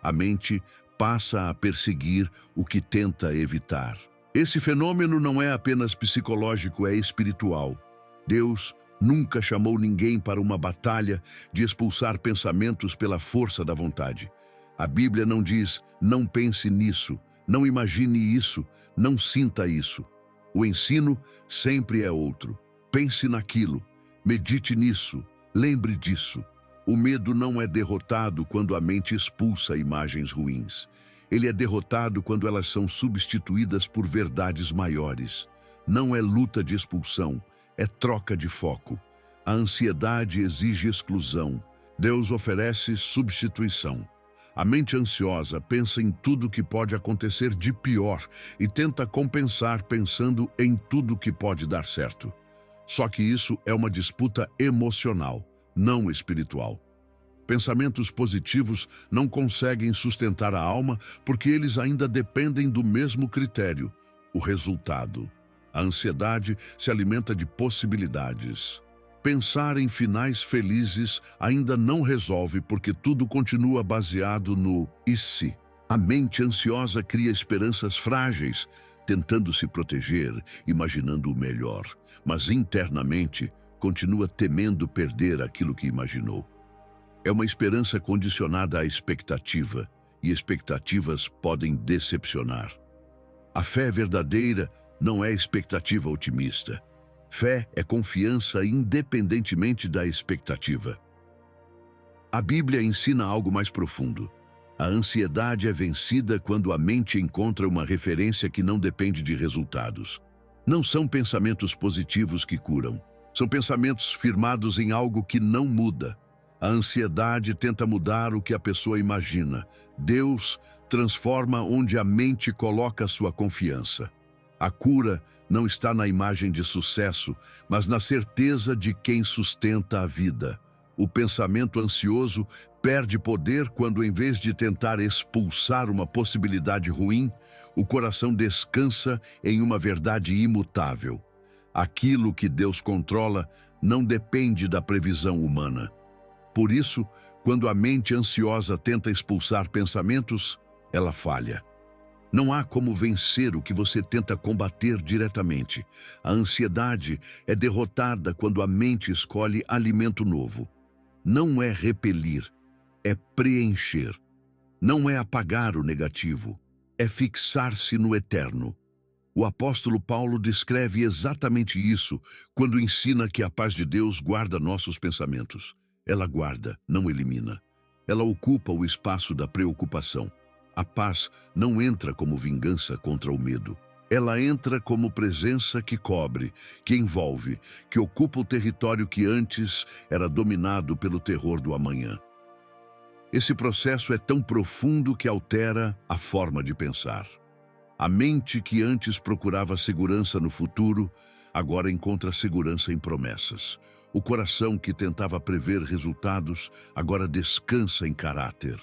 A mente passa a perseguir o que tenta evitar. Esse fenômeno não é apenas psicológico, é espiritual. Deus nunca chamou ninguém para uma batalha de expulsar pensamentos pela força da vontade. A Bíblia não diz, não pense nisso, não imagine isso, não sinta isso. O ensino sempre é outro. Pense naquilo, medite nisso, lembre disso. O medo não é derrotado quando a mente expulsa imagens ruins. Ele é derrotado quando elas são substituídas por verdades maiores. Não é luta de expulsão, é troca de foco. A ansiedade exige exclusão. Deus oferece substituição. A mente ansiosa pensa em tudo que pode acontecer de pior e tenta compensar pensando em tudo que pode dar certo. Só que isso é uma disputa emocional, não espiritual. Pensamentos positivos não conseguem sustentar a alma porque eles ainda dependem do mesmo critério, o resultado. A ansiedade se alimenta de possibilidades. Pensar em finais felizes ainda não resolve porque tudo continua baseado no "e se". A mente ansiosa cria esperanças frágeis, tentando se proteger, imaginando o melhor, mas internamente continua temendo perder aquilo que imaginou. É uma esperança condicionada à expectativa, e expectativas podem decepcionar. A fé verdadeira não é expectativa otimista. Fé é confiança independentemente da expectativa. A Bíblia ensina algo mais profundo. A ansiedade é vencida quando a mente encontra uma referência que não depende de resultados. Não são pensamentos positivos que curam. São pensamentos firmados em algo que não muda. A ansiedade tenta mudar o que a pessoa imagina. Deus transforma onde a mente coloca sua confiança. A cura não está na imagem de sucesso, mas na certeza de quem sustenta a vida. O pensamento ansioso perde poder quando, em vez de tentar expulsar uma possibilidade ruim, o coração descansa em uma verdade imutável. Aquilo que Deus controla não depende da previsão humana. Por isso, quando a mente ansiosa tenta expulsar pensamentos, ela falha. Não há como vencer o que você tenta combater diretamente. A ansiedade é derrotada quando a mente escolhe alimento novo. Não é repelir, é preencher. Não é apagar o negativo, é fixar-se no eterno. O apóstolo Paulo descreve exatamente isso quando ensina que a paz de Deus guarda nossos pensamentos. Ela guarda, não elimina. Ela ocupa o espaço da preocupação. A paz não entra como vingança contra o medo. Ela entra como presença que cobre, que envolve, que ocupa o território que antes era dominado pelo terror do amanhã. Esse processo é tão profundo que altera a forma de pensar. A mente que antes procurava segurança no futuro, agora encontra segurança em promessas. O coração que tentava prever resultados, agora descansa em caráter.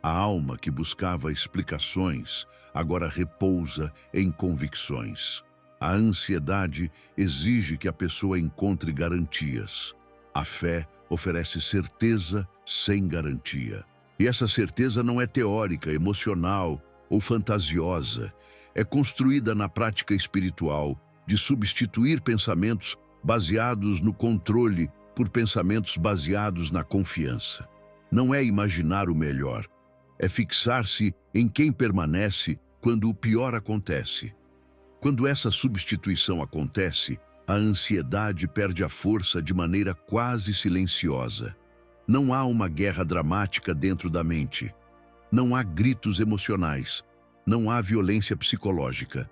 A alma que buscava explicações, agora repousa em convicções. A ansiedade exige que a pessoa encontre garantias. A fé oferece certeza sem garantia. E essa certeza não é teórica, emocional ou fantasiosa. É construída na prática espiritual de substituir pensamentos baseados no controle por pensamentos baseados na confiança. Não é imaginar o melhor, é fixar-se em quem permanece quando o pior acontece. Quando essa substituição acontece, a ansiedade perde a força de maneira quase silenciosa. Não há uma guerra dramática dentro da mente. Não há gritos emocionais. Não há violência psicológica.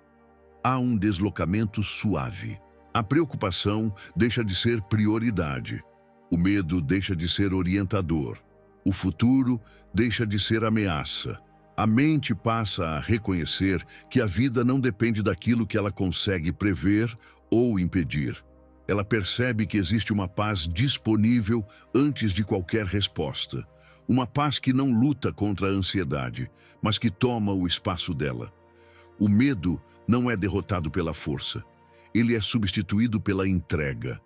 Há um deslocamento suave. A preocupação deixa de ser prioridade. O medo deixa de ser orientador. O futuro deixa de ser ameaça. A mente passa a reconhecer que a vida não depende daquilo que ela consegue prever ou impedir. Ela percebe que existe uma paz disponível antes de qualquer resposta. Uma paz que não luta contra a ansiedade, mas que toma o espaço dela. O medo não é derrotado pela força. Ele é substituído pela entrega.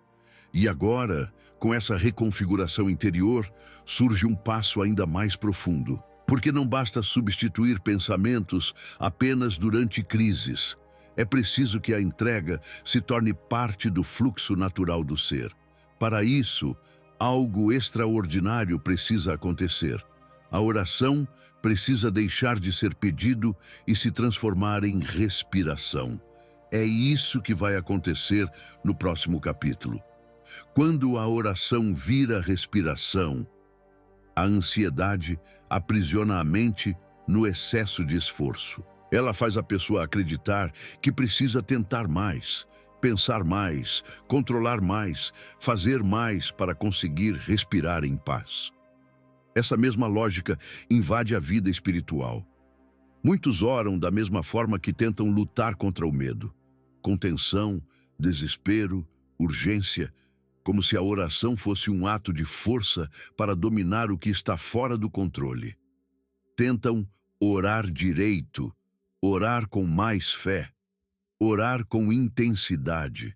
E agora, com essa reconfiguração interior, surge um passo ainda mais profundo. Porque não basta substituir pensamentos apenas durante crises. É preciso que a entrega se torne parte do fluxo natural do ser. Para isso, algo extraordinário precisa acontecer. A oração precisa deixar de ser pedido e se transformar em respiração. É isso que vai acontecer no próximo capítulo. Quando a oração vira respiração, a ansiedade aprisiona a mente no excesso de esforço. Ela faz a pessoa acreditar que precisa tentar mais, pensar mais, controlar mais, fazer mais para conseguir respirar em paz. Essa mesma lógica invade a vida espiritual. Muitos oram da mesma forma que tentam lutar contra o medo, com tensão, desespero, urgência, como se a oração fosse um ato de força para dominar o que está fora do controle. Tentam orar direito, orar com mais fé, orar com intensidade,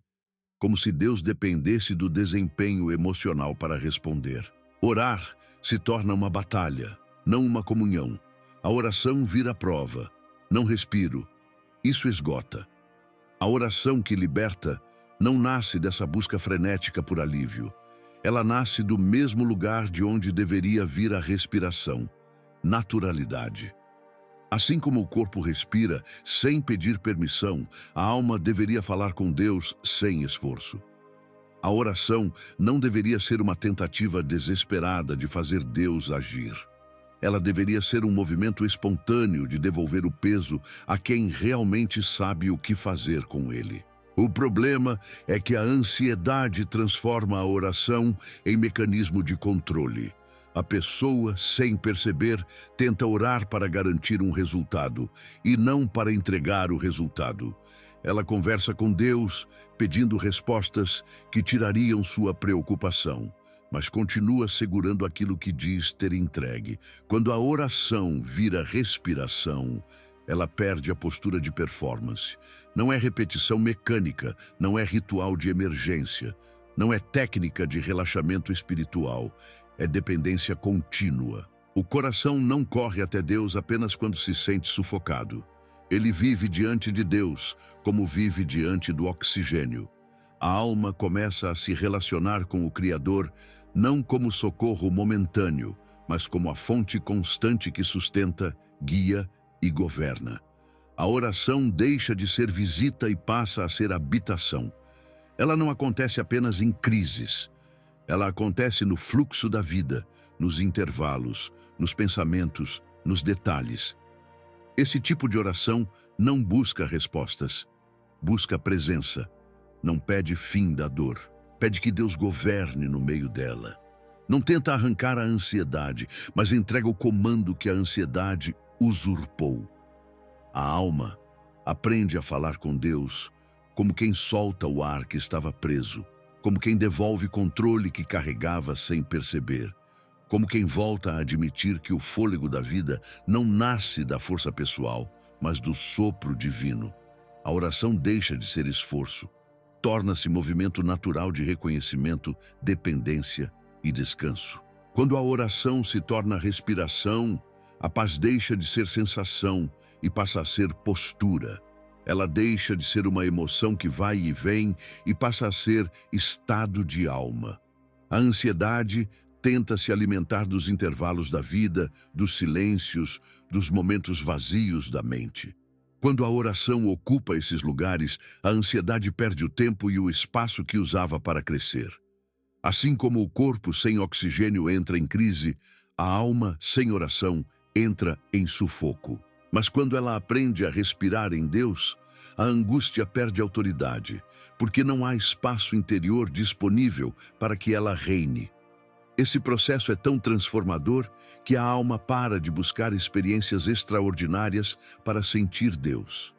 como se Deus dependesse do desempenho emocional para responder. Orar se torna uma batalha, não uma comunhão. A oração vira prova. Não respiro. Isso esgota. A oração que liberta não nasce dessa busca frenética por alívio. Ela nasce do mesmo lugar de onde deveria vir a respiração, naturalidade. Assim como o corpo respira sem pedir permissão, a alma deveria falar com Deus sem esforço. A oração não deveria ser uma tentativa desesperada de fazer Deus agir. Ela deveria ser um movimento espontâneo de devolver o peso a quem realmente sabe o que fazer com ele. O problema é que a ansiedade transforma a oração em mecanismo de controle. A pessoa, sem perceber, tenta orar para garantir um resultado e não para entregar o resultado. Ela conversa com Deus, pedindo respostas que tirariam sua preocupação, mas continua segurando aquilo que diz ter entregue. Quando a oração vira respiração, ela perde a postura de performance. Não é repetição mecânica, não é ritual de emergência, não é técnica de relaxamento espiritual, é dependência contínua. O coração não corre até Deus apenas quando se sente sufocado. Ele vive diante de Deus, como vive diante do oxigênio. A alma começa a se relacionar com o Criador, não como socorro momentâneo, mas como a fonte constante que sustenta, guia e governa. A oração deixa de ser visita e passa a ser habitação. Ela não acontece apenas em crises. Ela acontece no fluxo da vida, nos intervalos, nos pensamentos, nos detalhes. Esse tipo de oração não busca respostas, busca presença, não pede fim da dor. Pede que Deus governe no meio dela. Não tenta arrancar a ansiedade, mas entrega o comando que a ansiedade usurpou. A alma aprende a falar com Deus como quem solta o ar que estava preso, como quem devolve controle que carregava sem perceber, como quem volta a admitir que o fôlego da vida não nasce da força pessoal, mas do sopro divino. A oração deixa de ser esforço, torna-se movimento natural de reconhecimento, dependência e descanso. Quando a oração se torna respiração, a paz deixa de ser sensação e passa a ser postura. Ela deixa de ser uma emoção que vai e vem e passa a ser estado de alma. A ansiedade tenta se alimentar dos intervalos da vida, dos silêncios, dos momentos vazios da mente. Quando a oração ocupa esses lugares, a ansiedade perde o tempo e o espaço que usava para crescer. Assim como o corpo sem oxigênio entra em crise, a alma sem oração entra em sufoco. Mas quando ela aprende a respirar em Deus, a angústia perde autoridade, porque não há espaço interior disponível para que ela reine. Esse processo é tão transformador que a alma para de buscar experiências extraordinárias para sentir Deus.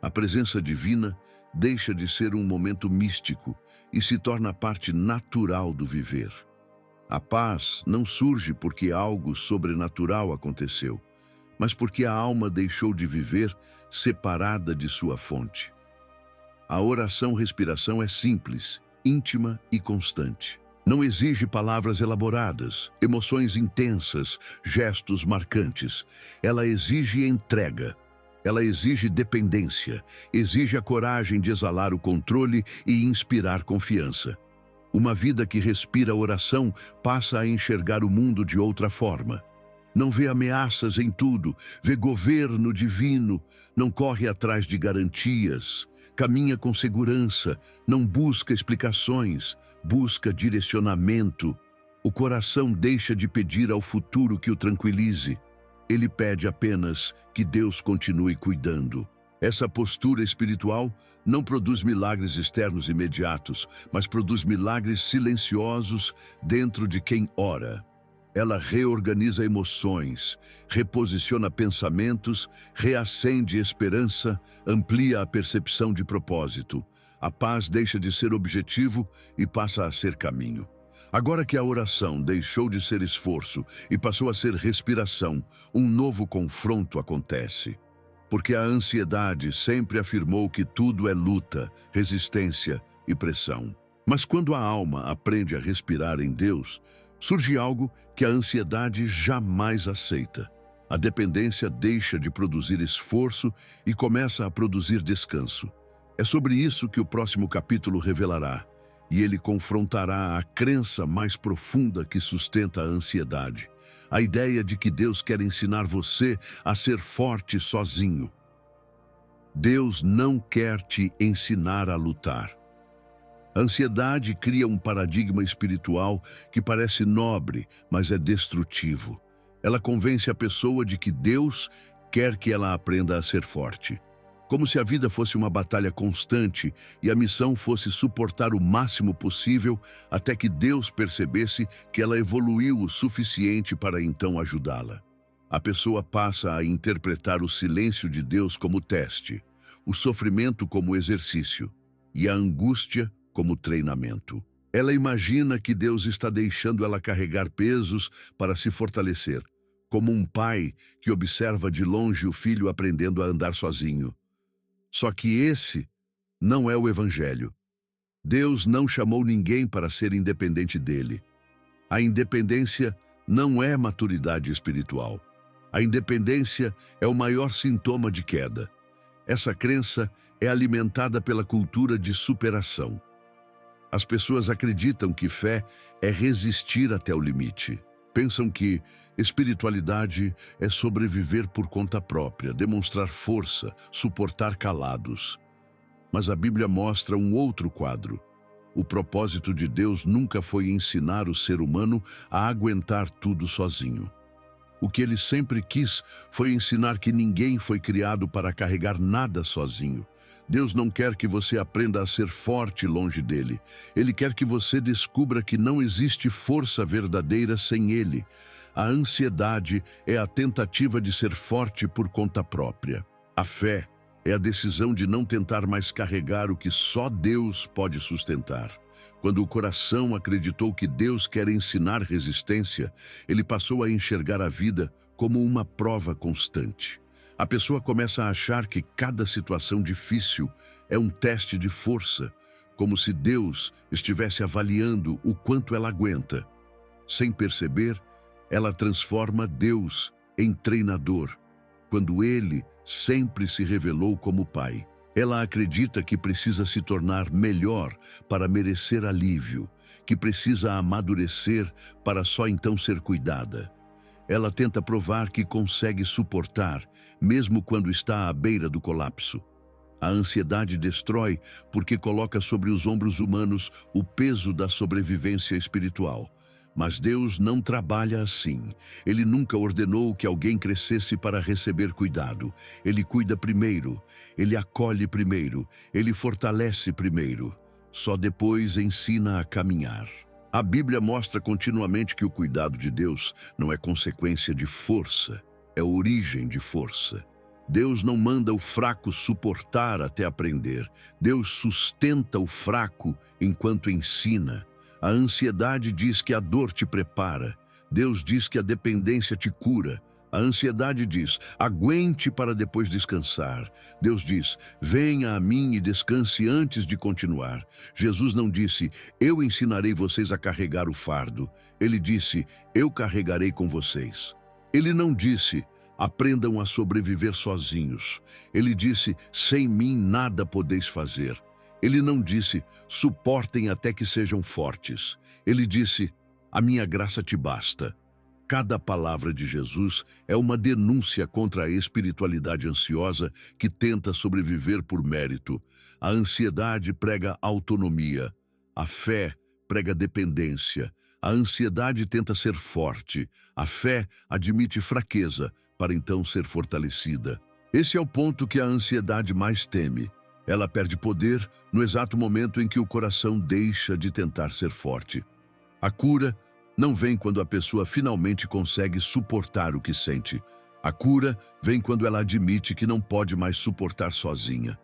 A presença divina deixa de ser um momento místico e se torna parte natural do viver. A paz não surge porque algo sobrenatural aconteceu, mas porque a alma deixou de viver separada de sua fonte. A oração-respiração é simples, íntima e constante. Não exige palavras elaboradas, emoções intensas, gestos marcantes. Ela exige entrega. Ela exige dependência, exige a coragem de exalar o controle e inspirar confiança. Uma vida que respira oração passa a enxergar o mundo de outra forma. Não vê ameaças em tudo, vê governo divino, não corre atrás de garantias, caminha com segurança, não busca explicações, busca direcionamento. O coração deixa de pedir ao futuro que o tranquilize. Ele pede apenas que Deus continue cuidando. Essa postura espiritual não produz milagres externos imediatos, mas produz milagres silenciosos dentro de quem ora. Ela reorganiza emoções, reposiciona pensamentos, reacende esperança, amplia a percepção de propósito. A paz deixa de ser objetivo e passa a ser caminho. Agora que a oração deixou de ser esforço e passou a ser respiração, um novo confronto acontece. Porque a ansiedade sempre afirmou que tudo é luta, resistência e pressão. Mas quando a alma aprende a respirar em Deus, surge algo que a ansiedade jamais aceita. A dependência deixa de produzir esforço e começa a produzir descanso. É sobre isso que o próximo capítulo revelará, e ele confrontará a crença mais profunda que sustenta a ansiedade. A ideia de que Deus quer ensinar você a ser forte sozinho. Deus não quer te ensinar a lutar. A ansiedade cria um paradigma espiritual que parece nobre, mas é destrutivo. Ela convence a pessoa de que Deus quer que ela aprenda a ser forte. Como se a vida fosse uma batalha constante e a missão fosse suportar o máximo possível até que Deus percebesse que ela evoluiu o suficiente para então ajudá-la. A pessoa passa a interpretar o silêncio de Deus como teste, o sofrimento como exercício e a angústia como treinamento. Ela imagina que Deus está deixando ela carregar pesos para se fortalecer, como um pai que observa de longe o filho aprendendo a andar sozinho. Só que esse não é o Evangelho. Deus não chamou ninguém para ser independente dele. A independência não é maturidade espiritual. A independência é o maior sintoma de queda. Essa crença é alimentada pela cultura de superação. As pessoas acreditam que fé é resistir até o limite. Pensam que espiritualidade é sobreviver por conta própria, demonstrar força, suportar calados. Mas a Bíblia mostra um outro quadro. O propósito de Deus nunca foi ensinar o ser humano a aguentar tudo sozinho. O que ele sempre quis foi ensinar que ninguém foi criado para carregar nada sozinho. Deus não quer que você aprenda a ser forte longe dele. Ele quer que você descubra que não existe força verdadeira sem ele. A ansiedade é a tentativa de ser forte por conta própria. A fé é a decisão de não tentar mais carregar o que só Deus pode sustentar. Quando o coração acreditou que Deus quer ensinar resistência, ele passou a enxergar a vida como uma prova constante. A pessoa começa a achar que cada situação difícil é um teste de força, como se Deus estivesse avaliando o quanto ela aguenta. Sem perceber, ela transforma Deus em treinador, quando ele sempre se revelou como pai. Ela acredita que precisa se tornar melhor para merecer alívio, que precisa amadurecer para só então ser cuidada. Ela tenta provar que consegue suportar, mesmo quando está à beira do colapso. A ansiedade destrói porque coloca sobre os ombros humanos o peso da sobrevivência espiritual. Mas Deus não trabalha assim. Ele nunca ordenou que alguém crescesse para receber cuidado. Ele cuida primeiro, ele acolhe primeiro, ele fortalece primeiro. Só depois ensina a caminhar. A Bíblia mostra continuamente que o cuidado de Deus não é consequência de força, é origem de força. Deus não manda o fraco suportar até aprender. Deus sustenta o fraco enquanto ensina. A ansiedade diz que a dor te prepara. Deus diz que a dependência te cura. A ansiedade diz, aguente para depois descansar. Deus diz, venha a mim e descanse antes de continuar. Jesus não disse, eu ensinarei vocês a carregar o fardo. Ele disse, eu carregarei com vocês. Ele não disse, aprendam a sobreviver sozinhos. Ele disse, sem mim nada podeis fazer. Ele não disse, suportem até que sejam fortes. Ele disse, a minha graça te basta. Cada palavra de Jesus é uma denúncia contra a espiritualidade ansiosa que tenta sobreviver por mérito. A ansiedade prega autonomia. A fé prega dependência. A ansiedade tenta ser forte. A fé admite fraqueza para então ser fortalecida. Esse é o ponto que a ansiedade mais teme. Ela perde poder no exato momento em que o coração deixa de tentar ser forte. A cura não vem quando a pessoa finalmente consegue suportar o que sente. A cura vem quando ela admite que não pode mais suportar sozinha.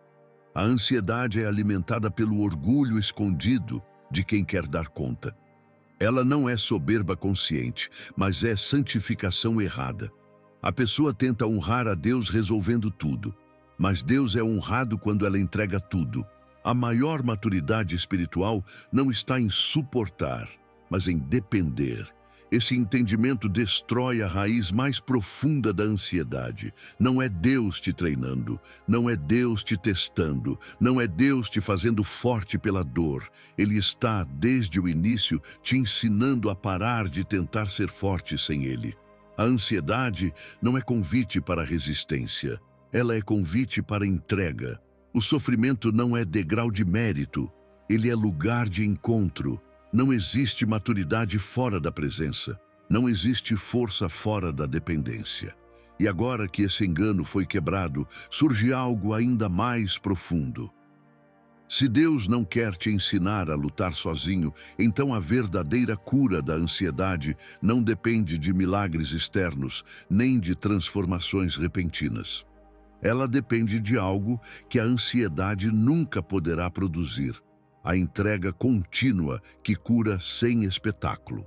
A ansiedade é alimentada pelo orgulho escondido de quem quer dar conta. Ela não é soberba consciente, mas é santificação errada. A pessoa tenta honrar a Deus resolvendo tudo, mas Deus é honrado quando ela entrega tudo. A maior maturidade espiritual não está em suportar, mas em depender. Esse entendimento destrói a raiz mais profunda da ansiedade. Não é Deus te treinando, não é Deus te testando, não é Deus te fazendo forte pela dor. Ele está, desde o início, te ensinando a parar de tentar ser forte sem Ele. A ansiedade não é convite para resistência, ela é convite para entrega. O sofrimento não é degrau de mérito, ele é lugar de encontro. Não existe maturidade fora da presença. Não existe força fora da dependência. E agora que esse engano foi quebrado, surge algo ainda mais profundo. Se Deus não quer te ensinar a lutar sozinho, então a verdadeira cura da ansiedade não depende de milagres externos, nem de transformações repentinas. Ela depende de algo que a ansiedade nunca poderá produzir. A entrega contínua que cura sem espetáculo.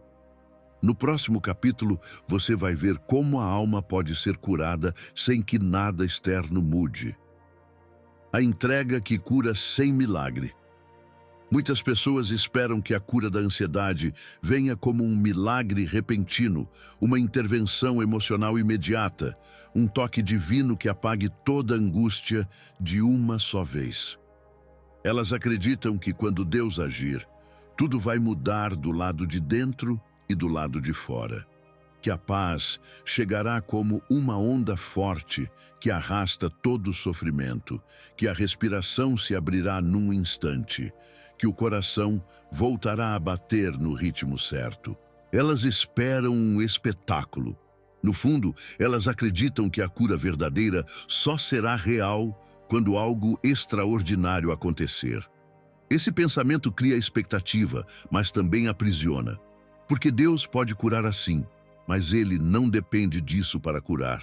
No próximo capítulo, você vai ver como a alma pode ser curada sem que nada externo mude. A entrega que cura sem milagre. Muitas pessoas esperam que a cura da ansiedade venha como um milagre repentino, uma intervenção emocional imediata, um toque divino que apague toda angústia de uma só vez. Elas acreditam que quando Deus agir, tudo vai mudar do lado de dentro e do lado de fora. Que a paz chegará como uma onda forte que arrasta todo o sofrimento, que a respiração se abrirá num instante, que o coração voltará a bater no ritmo certo. Elas esperam um espetáculo. No fundo, elas acreditam que a cura verdadeira só será real quando algo extraordinário acontecer. Esse pensamento cria expectativa, mas também aprisiona. Porque Deus pode curar assim, mas Ele não depende disso para curar.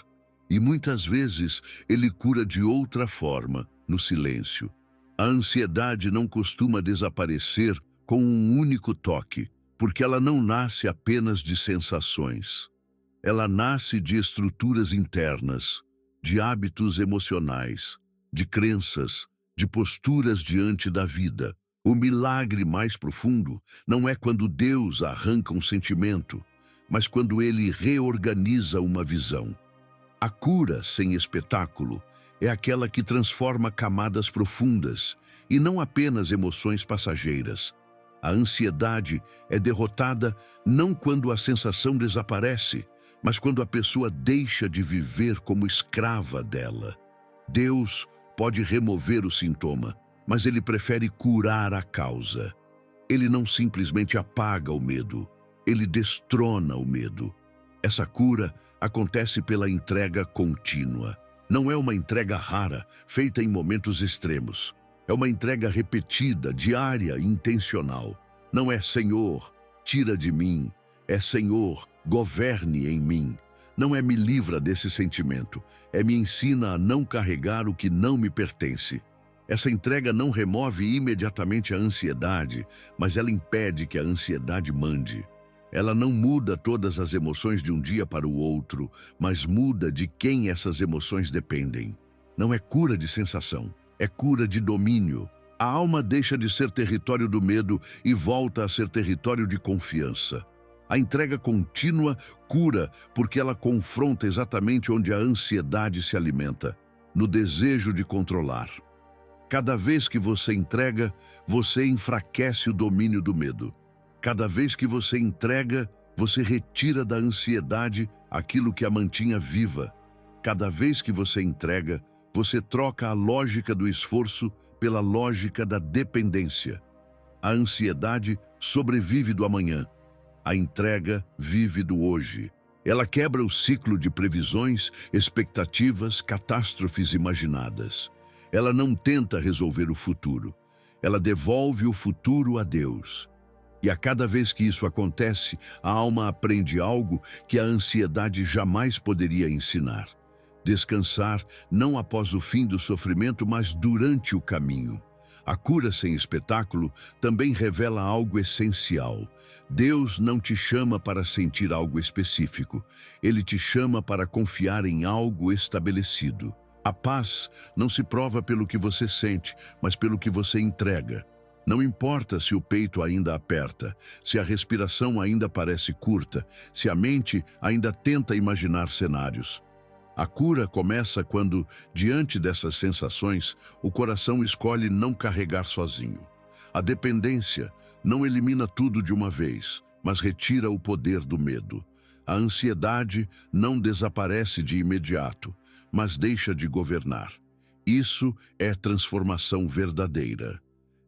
E muitas vezes Ele cura de outra forma, no silêncio. A ansiedade não costuma desaparecer com um único toque, porque ela não nasce apenas de sensações. Ela nasce de estruturas internas, de hábitos emocionais, de crenças, de posturas diante da vida. O milagre mais profundo não é quando Deus arranca um sentimento, mas quando Ele reorganiza uma visão. A cura sem espetáculo é aquela que transforma camadas profundas e não apenas emoções passageiras. A ansiedade é derrotada não quando a sensação desaparece, mas quando a pessoa deixa de viver como escrava dela. Deus pode remover o sintoma, mas Ele prefere curar a causa. Ele não simplesmente apaga o medo, Ele destrona o medo. Essa cura acontece pela entrega contínua. Não é uma entrega rara, feita em momentos extremos. É uma entrega repetida, diária e intencional. Não é Senhor, tira de mim. É Senhor, governe em mim. Não é me livra desse sentimento, é me ensina a não carregar o que não me pertence. Essa entrega não remove imediatamente a ansiedade, mas ela impede que a ansiedade mande. Ela não muda todas as emoções de um dia para o outro, mas muda de quem essas emoções dependem. Não é cura de sensação, é cura de domínio. A alma deixa de ser território do medo e volta a ser território de confiança. A entrega contínua cura porque ela confronta exatamente onde a ansiedade se alimenta, no desejo de controlar. Cada vez que você entrega, você enfraquece o domínio do medo. Cada vez que você entrega, você retira da ansiedade aquilo que a mantinha viva. Cada vez que você entrega, você troca a lógica do esforço pela lógica da dependência. A ansiedade sobrevive do amanhã. A entrega vive do hoje. Ela quebra o ciclo de previsões, expectativas, catástrofes imaginadas. Ela não tenta resolver o futuro. Ela devolve o futuro a Deus. E a cada vez que isso acontece, a alma aprende algo que a ansiedade jamais poderia ensinar. Descansar não após o fim do sofrimento, mas durante o caminho. A cura sem espetáculo também revela algo essencial. Deus não te chama para sentir algo específico. Ele te chama para confiar em algo estabelecido. A paz não se prova pelo que você sente, mas pelo que você entrega. Não importa se o peito ainda aperta, se a respiração ainda parece curta, se a mente ainda tenta imaginar cenários. A cura começa quando, diante dessas sensações, o coração escolhe não carregar sozinho. A dependência não elimina tudo de uma vez, mas retira o poder do medo. A ansiedade não desaparece de imediato, mas deixa de governar. Isso é transformação verdadeira.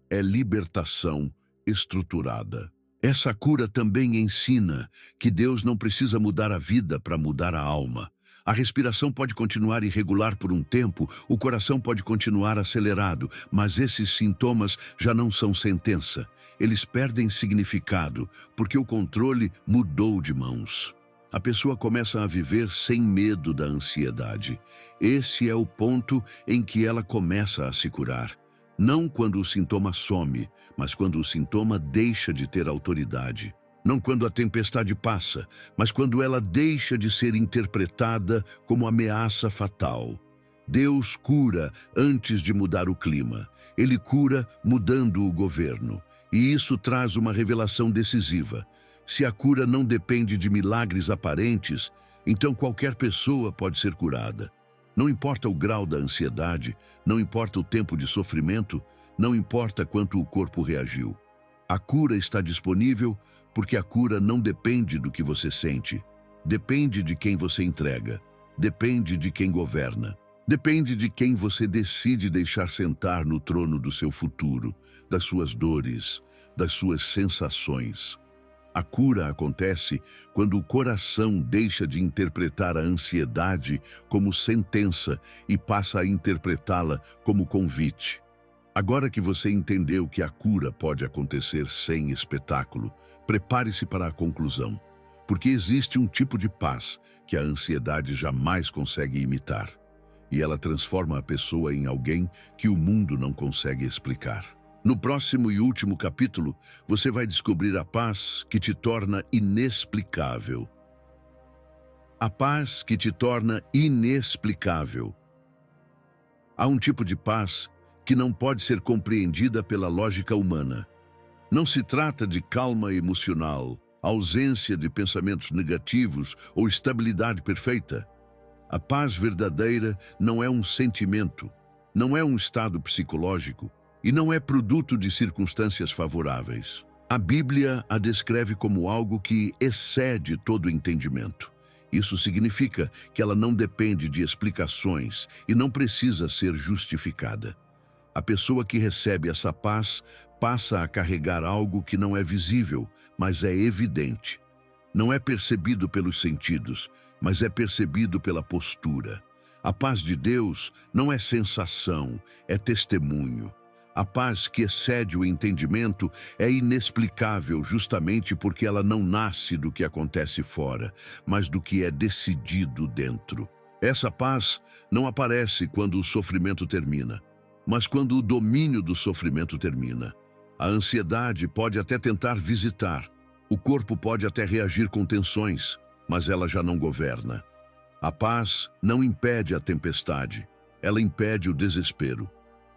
É libertação estruturada. Essa cura também ensina que Deus não precisa mudar a vida para mudar a alma. A respiração pode continuar irregular por um tempo, o coração pode continuar acelerado, mas esses sintomas já não são sentença. Eles perdem significado, porque o controle mudou de mãos. A pessoa começa a viver sem medo da ansiedade. Esse é o ponto em que ela começa a se curar. Não quando o sintoma some, mas quando o sintoma deixa de ter autoridade. Não quando a tempestade passa, mas quando ela deixa de ser interpretada como ameaça fatal. Deus cura antes de mudar o clima. Ele cura mudando o governo. E isso traz uma revelação decisiva. Se a cura não depende de milagres aparentes, então qualquer pessoa pode ser curada. Não importa o grau da ansiedade, não importa o tempo de sofrimento, não importa quanto o corpo reagiu. A cura está disponível porque a cura não depende do que você sente. Depende de quem você entrega. Depende de quem governa. Depende de quem você decide deixar sentar no trono do seu futuro, das suas dores, das suas sensações. A cura acontece quando o coração deixa de interpretar a ansiedade como sentença e passa a interpretá-la como convite. Agora que você entendeu que a cura pode acontecer sem espetáculo, prepare-se para a conclusão, porque existe um tipo de paz que a ansiedade jamais consegue imitar, e ela transforma a pessoa em alguém que o mundo não consegue explicar. No próximo e último capítulo, você vai descobrir a paz que te torna inexplicável. A paz que te torna inexplicável. Há um tipo de paz que não pode ser compreendida pela lógica humana. Não se trata de calma emocional, ausência de pensamentos negativos ou estabilidade perfeita. A paz verdadeira não é um sentimento, não é um estado psicológico, e não é produto de circunstâncias favoráveis. A Bíblia a descreve como algo que excede todo entendimento. Isso significa que ela não depende de explicações e não precisa ser justificada. A pessoa que recebe essa paz passa a carregar algo que não é visível, mas é evidente. Não é percebido pelos sentidos, mas é percebido pela postura. A paz de Deus não é sensação, é testemunho. A paz que excede o entendimento é inexplicável justamente porque ela não nasce do que acontece fora, mas do que é decidido dentro. Essa paz não aparece quando o sofrimento termina, mas quando o domínio do sofrimento termina. A ansiedade pode até tentar visitar, o corpo pode até reagir com tensões, mas ela já não governa. A paz não impede a tempestade, ela impede o desespero.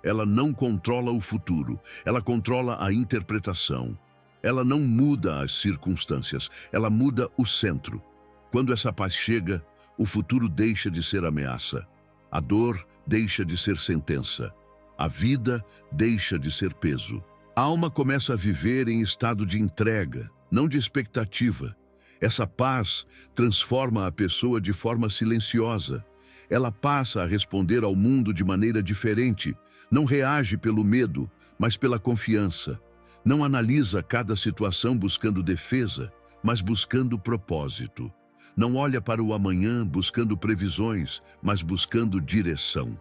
Ela não controla o futuro, ela controla a interpretação. Ela não muda as circunstâncias, ela muda o centro. Quando essa paz chega, o futuro deixa de ser ameaça. A dor deixa de ser sentença. A vida deixa de ser peso. A alma começa a viver em estado de entrega, não de expectativa. Essa paz transforma a pessoa de forma silenciosa. Ela passa a responder ao mundo de maneira diferente. Não reage pelo medo, mas pela confiança. Não analisa cada situação buscando defesa, mas buscando propósito. Não olha para o amanhã buscando previsões, mas buscando direção.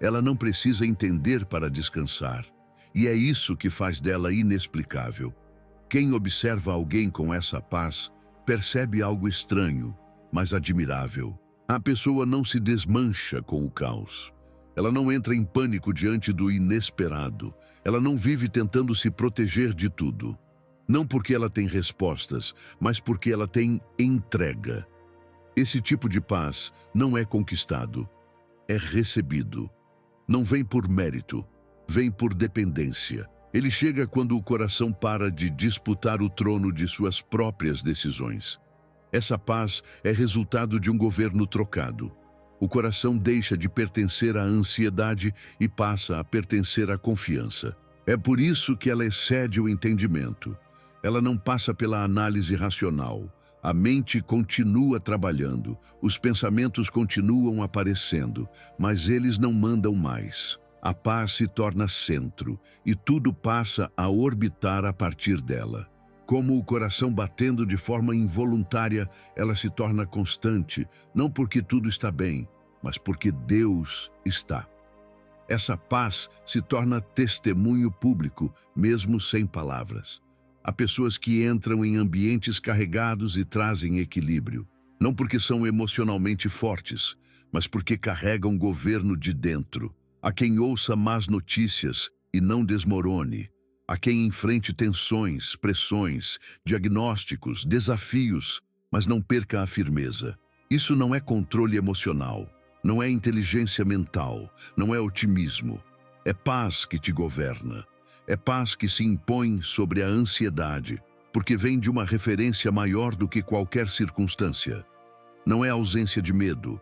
Ela não precisa entender para descansar. E é isso que faz dela inexplicável. Quem observa alguém com essa paz percebe algo estranho, mas admirável. A pessoa não se desmancha com o caos. Ela não entra em pânico diante do inesperado. Ela não vive tentando se proteger de tudo. Não porque ela tem respostas, mas porque ela tem entrega. Esse tipo de paz não é conquistado, é recebido. Não vem por mérito, vem por dependência. Ele chega quando o coração para de disputar o trono de suas próprias decisões. Essa paz é resultado de um governo trocado. O coração deixa de pertencer à ansiedade e passa a pertencer à confiança. É por isso que ela excede o entendimento. Ela não passa pela análise racional. A mente continua trabalhando, os pensamentos continuam aparecendo, mas eles não mandam mais. A paz se torna centro e tudo passa a orbitar a partir dela. Como o coração batendo de forma involuntária, ela se torna constante, não porque tudo está bem, mas porque Deus está. Essa paz se torna testemunho público, mesmo sem palavras. Há pessoas que entram em ambientes carregados e trazem equilíbrio, não porque são emocionalmente fortes, mas porque carregam governo de dentro. Há quem ouça más notícias e não desmorone. Há quem enfrente tensões, pressões, diagnósticos, desafios, mas não perca a firmeza. Isso não é controle emocional, não é inteligência mental, não é otimismo. É paz que te governa. É paz que se impõe sobre a ansiedade, porque vem de uma referência maior do que qualquer circunstância. Não é ausência de medo,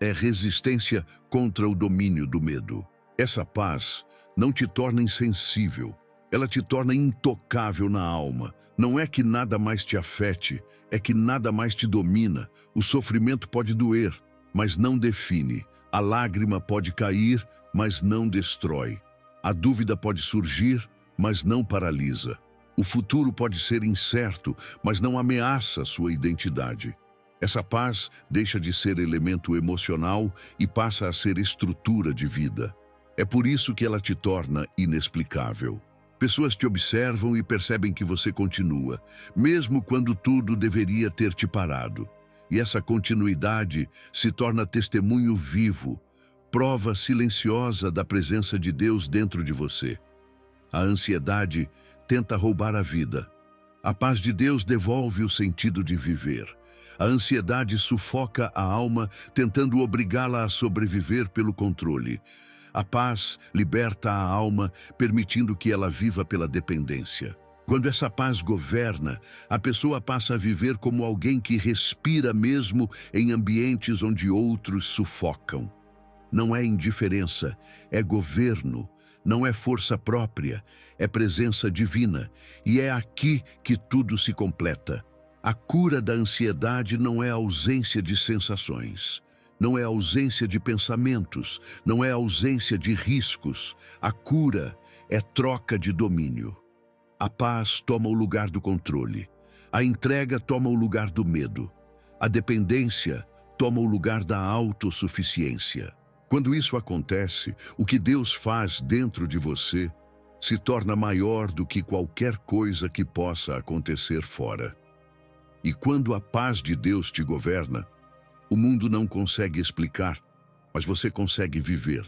é resistência contra o domínio do medo. Essa paz não te torna insensível, ela te torna intocável na alma. Não é que nada mais te afete, é que nada mais te domina. O sofrimento pode doer, mas não define. A lágrima pode cair, mas não destrói. A dúvida pode surgir, mas não paralisa. O futuro pode ser incerto, mas não ameaça sua identidade. Essa paz deixa de ser elemento emocional e passa a ser estrutura de vida. É por isso que ela te torna inexplicável. Pessoas te observam e percebem que você continua, mesmo quando tudo deveria ter te parado. E essa continuidade se torna testemunho vivo, prova silenciosa da presença de Deus dentro de você. A ansiedade tenta roubar a vida. A paz de Deus devolve o sentido de viver. A ansiedade sufoca a alma, tentando obrigá-la a sobreviver pelo controle. A paz liberta a alma, permitindo que ela viva pela dependência. Quando essa paz governa, a pessoa passa a viver como alguém que respira mesmo em ambientes onde outros sufocam. Não é indiferença, é governo. Não é força própria, é presença divina. E é aqui que tudo se completa. A cura da ansiedade não é ausência de sensações, não é ausência de pensamentos, não é ausência de riscos. A cura é troca de domínio. A paz toma o lugar do controle. A entrega toma o lugar do medo. A dependência toma o lugar da autossuficiência. Quando isso acontece, o que Deus faz dentro de você se torna maior do que qualquer coisa que possa acontecer fora. E quando a paz de Deus te governa, o mundo não consegue explicar, mas você consegue viver.